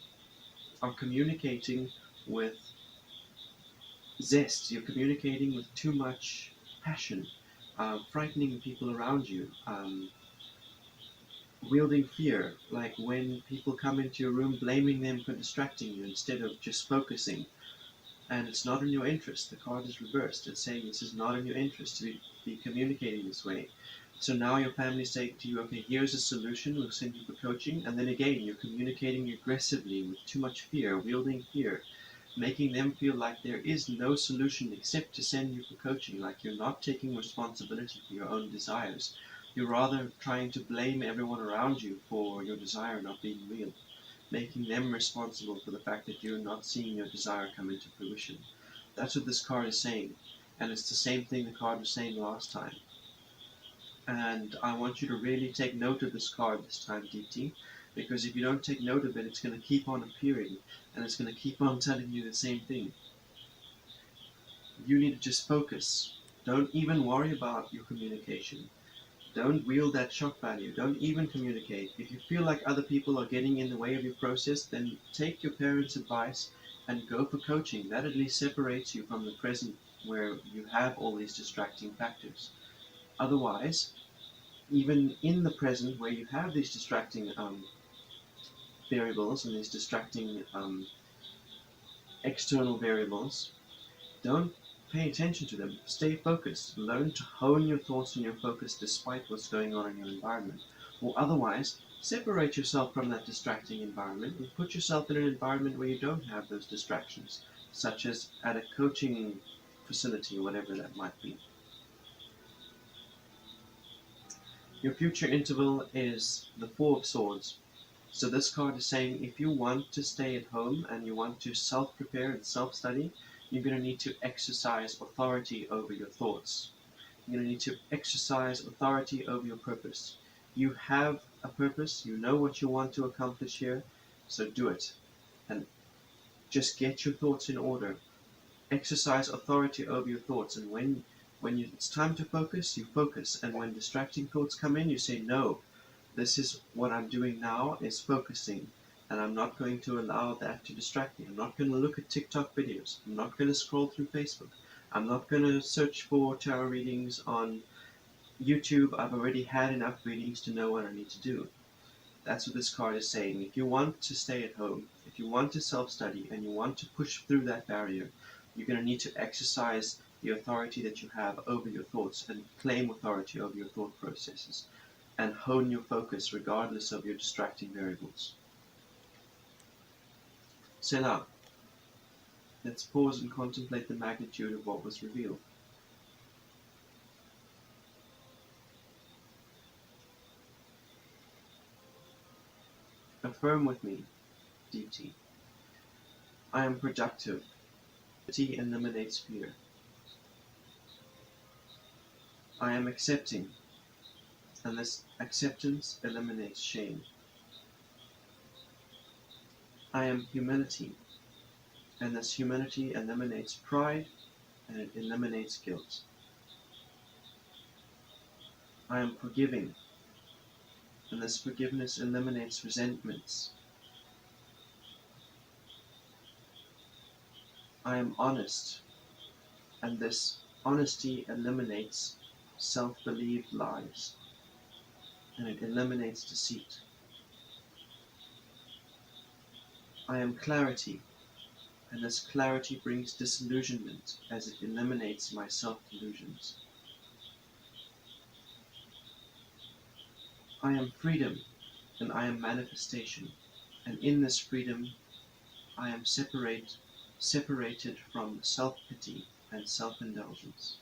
are communicating with zest, you're communicating with too much passion, frightening people around you, wielding fear, like when people come into your room, blaming them for distracting you instead of just focusing. And it's not in your interest. The card is reversed. It's saying this is not in your interest to be communicating this way. So now your family saying to you, okay, here's a solution, we'll send you for coaching. And then again, you're communicating aggressively with too much fear, wielding fear, making them feel like there is no solution except to send you for coaching, like you're not taking responsibility for your own desires. You're rather trying to blame everyone around you for your desire not being real, making them responsible for the fact that you're not seeing your desire come into fruition. That's what this card is saying. And it's the same thing the card was saying last time. And I want you to really take note of this card this time, DT, because if you don't take note of it, it's going to keep on appearing, and it's going to keep on telling you the same thing. You need to just focus. Don't even worry about your communication. Don't wield that shock value. Don't even communicate. If you feel like other people are getting in the way of your process, then take your parents' advice and go for coaching. That at least separates you from the present where you have all these distracting factors. Otherwise, even in the present where you have these distracting variables and these distracting external variables, don't pay attention to them. Stay focused. Learn to hone your thoughts and your focus despite what's going on in your environment. Or otherwise, separate yourself from that distracting environment and put yourself in an environment where you don't have those distractions, such as at a coaching facility or whatever that might be. Your future interval is the Four of Swords. So this card is saying if you want to stay at home and you want to self-prepare and self-study, you're going to need to exercise authority over your thoughts. You're going to need to exercise authority over your purpose. You have a purpose, you know what you want to accomplish here, so do it. And just get your thoughts in order. Exercise authority over your thoughts, and it's time to focus, you focus. And when distracting thoughts come in, you say, no, this is what I'm doing now is focusing, and I'm not going to allow that to distract me. I'm not going to look at TikTok videos. I'm not going to scroll through Facebook. I'm not going to search for tarot readings on YouTube. I've already had enough readings to know what I need to do. That's what this card is saying. If you want to stay at home, if you want to self-study, and you want to push through that barrier, you're going to need to exercise the authority that you have over your thoughts and claim authority over your thought processes, and hone your focus regardless of your distracting variables. So now, let's pause and contemplate the magnitude of what was revealed. Affirm with me, DT. I am productive. Productivity eliminates fear. I am accepting, and this acceptance eliminates shame. I am humility, and this humility eliminates pride, and it eliminates guilt. I am forgiving, and this forgiveness eliminates resentments. I am honest, and this honesty eliminates self-believed lies, and it eliminates deceit. I am clarity, and this clarity brings disillusionment as it eliminates my self-delusions. I am freedom, and I am manifestation, And in this freedom, I am separated from self-pity and self-indulgence.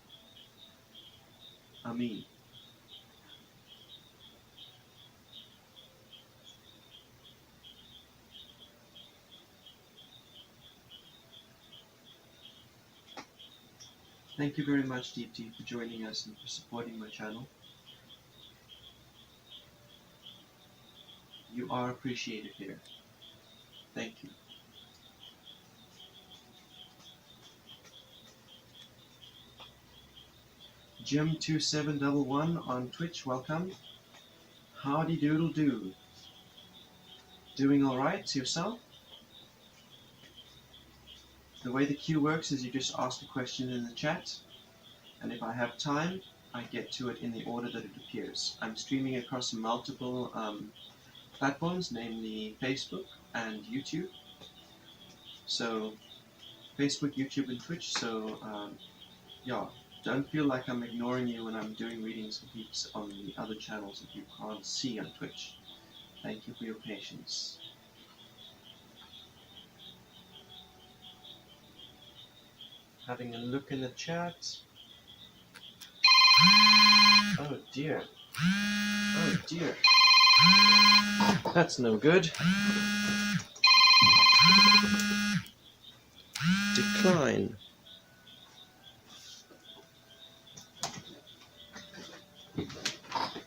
Amen. Thank you very much, Deepti, for joining us and for supporting my channel. You are appreciated here. Thank you. Jim2711 on Twitch, welcome. Howdy doodle do. Doing alright yourself? The way the queue works is you just ask a question in the chat, and if I have time, I get to it in the order that it appears. I'm streaming across multiple platforms, namely Facebook and YouTube. So, Facebook, YouTube, and Twitch. So, yeah, don't feel like I'm ignoring you when I'm doing readings for peeps on the other channels that you can't see on Twitch. Thank you for your patience. Having a look in the chat. Oh dear. Oh dear. That's no good. Decline.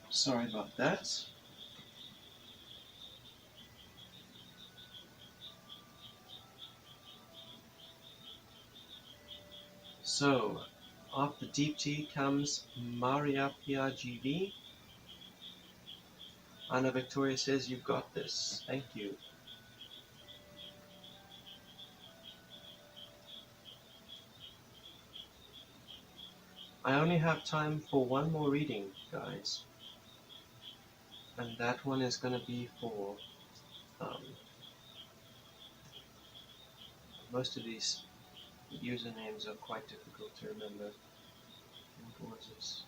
Sorry about that. So, after Deep Tea comes Maria PRGV. Anna Victoria says, "You've got this." Thank you. I only have time for one more reading, guys. And that one is going to be for most of these usernames are quite difficult to remember. What was this?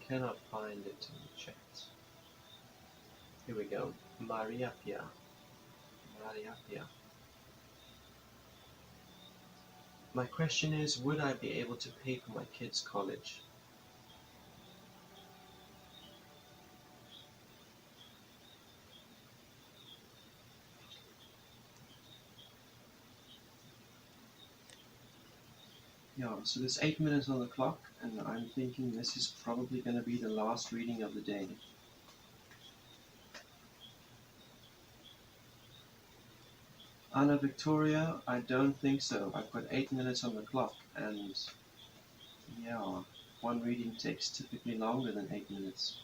Cannot find it in the chat. Here we go. Maria Pia. Maria Pia. My question is, would I be able to pay for my kids' college? Yeah, so there's 8 minutes on the clock, and I'm thinking this is probably going to be the last reading of the day. Anna Victoria, I don't think so. I've got 8 minutes on the clock, and yeah, one reading takes typically longer than 8 minutes.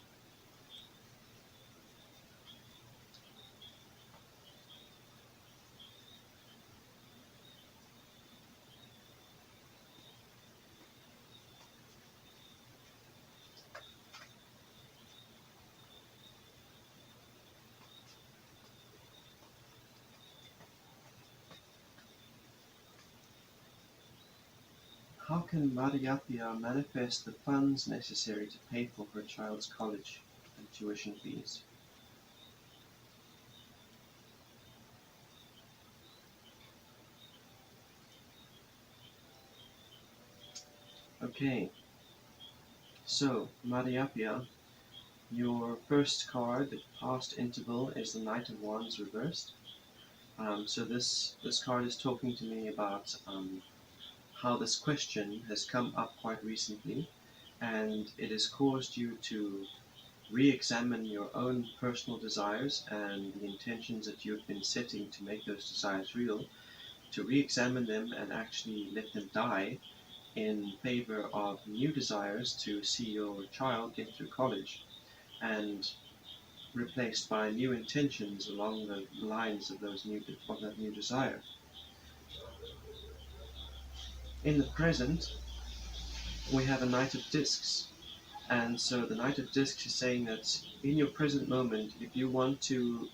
How can Madhyapya manifest the funds necessary to pay for her child's college and tuition fees? Okay, so Madhyapya, your first card, the past interval, is the Knight of Wands reversed. So this card is talking to me about how this question has come up quite recently, and it has caused you to re-examine your own personal desires and the intentions that you've been setting to make those desires real, to re-examine them and actually let them die in favor of new desires to see your child get through college, and replaced by new intentions along the lines of that new desire. In the present, we have a Knight of Discs, and so the Knight of Discs is saying that in your present moment, if you want to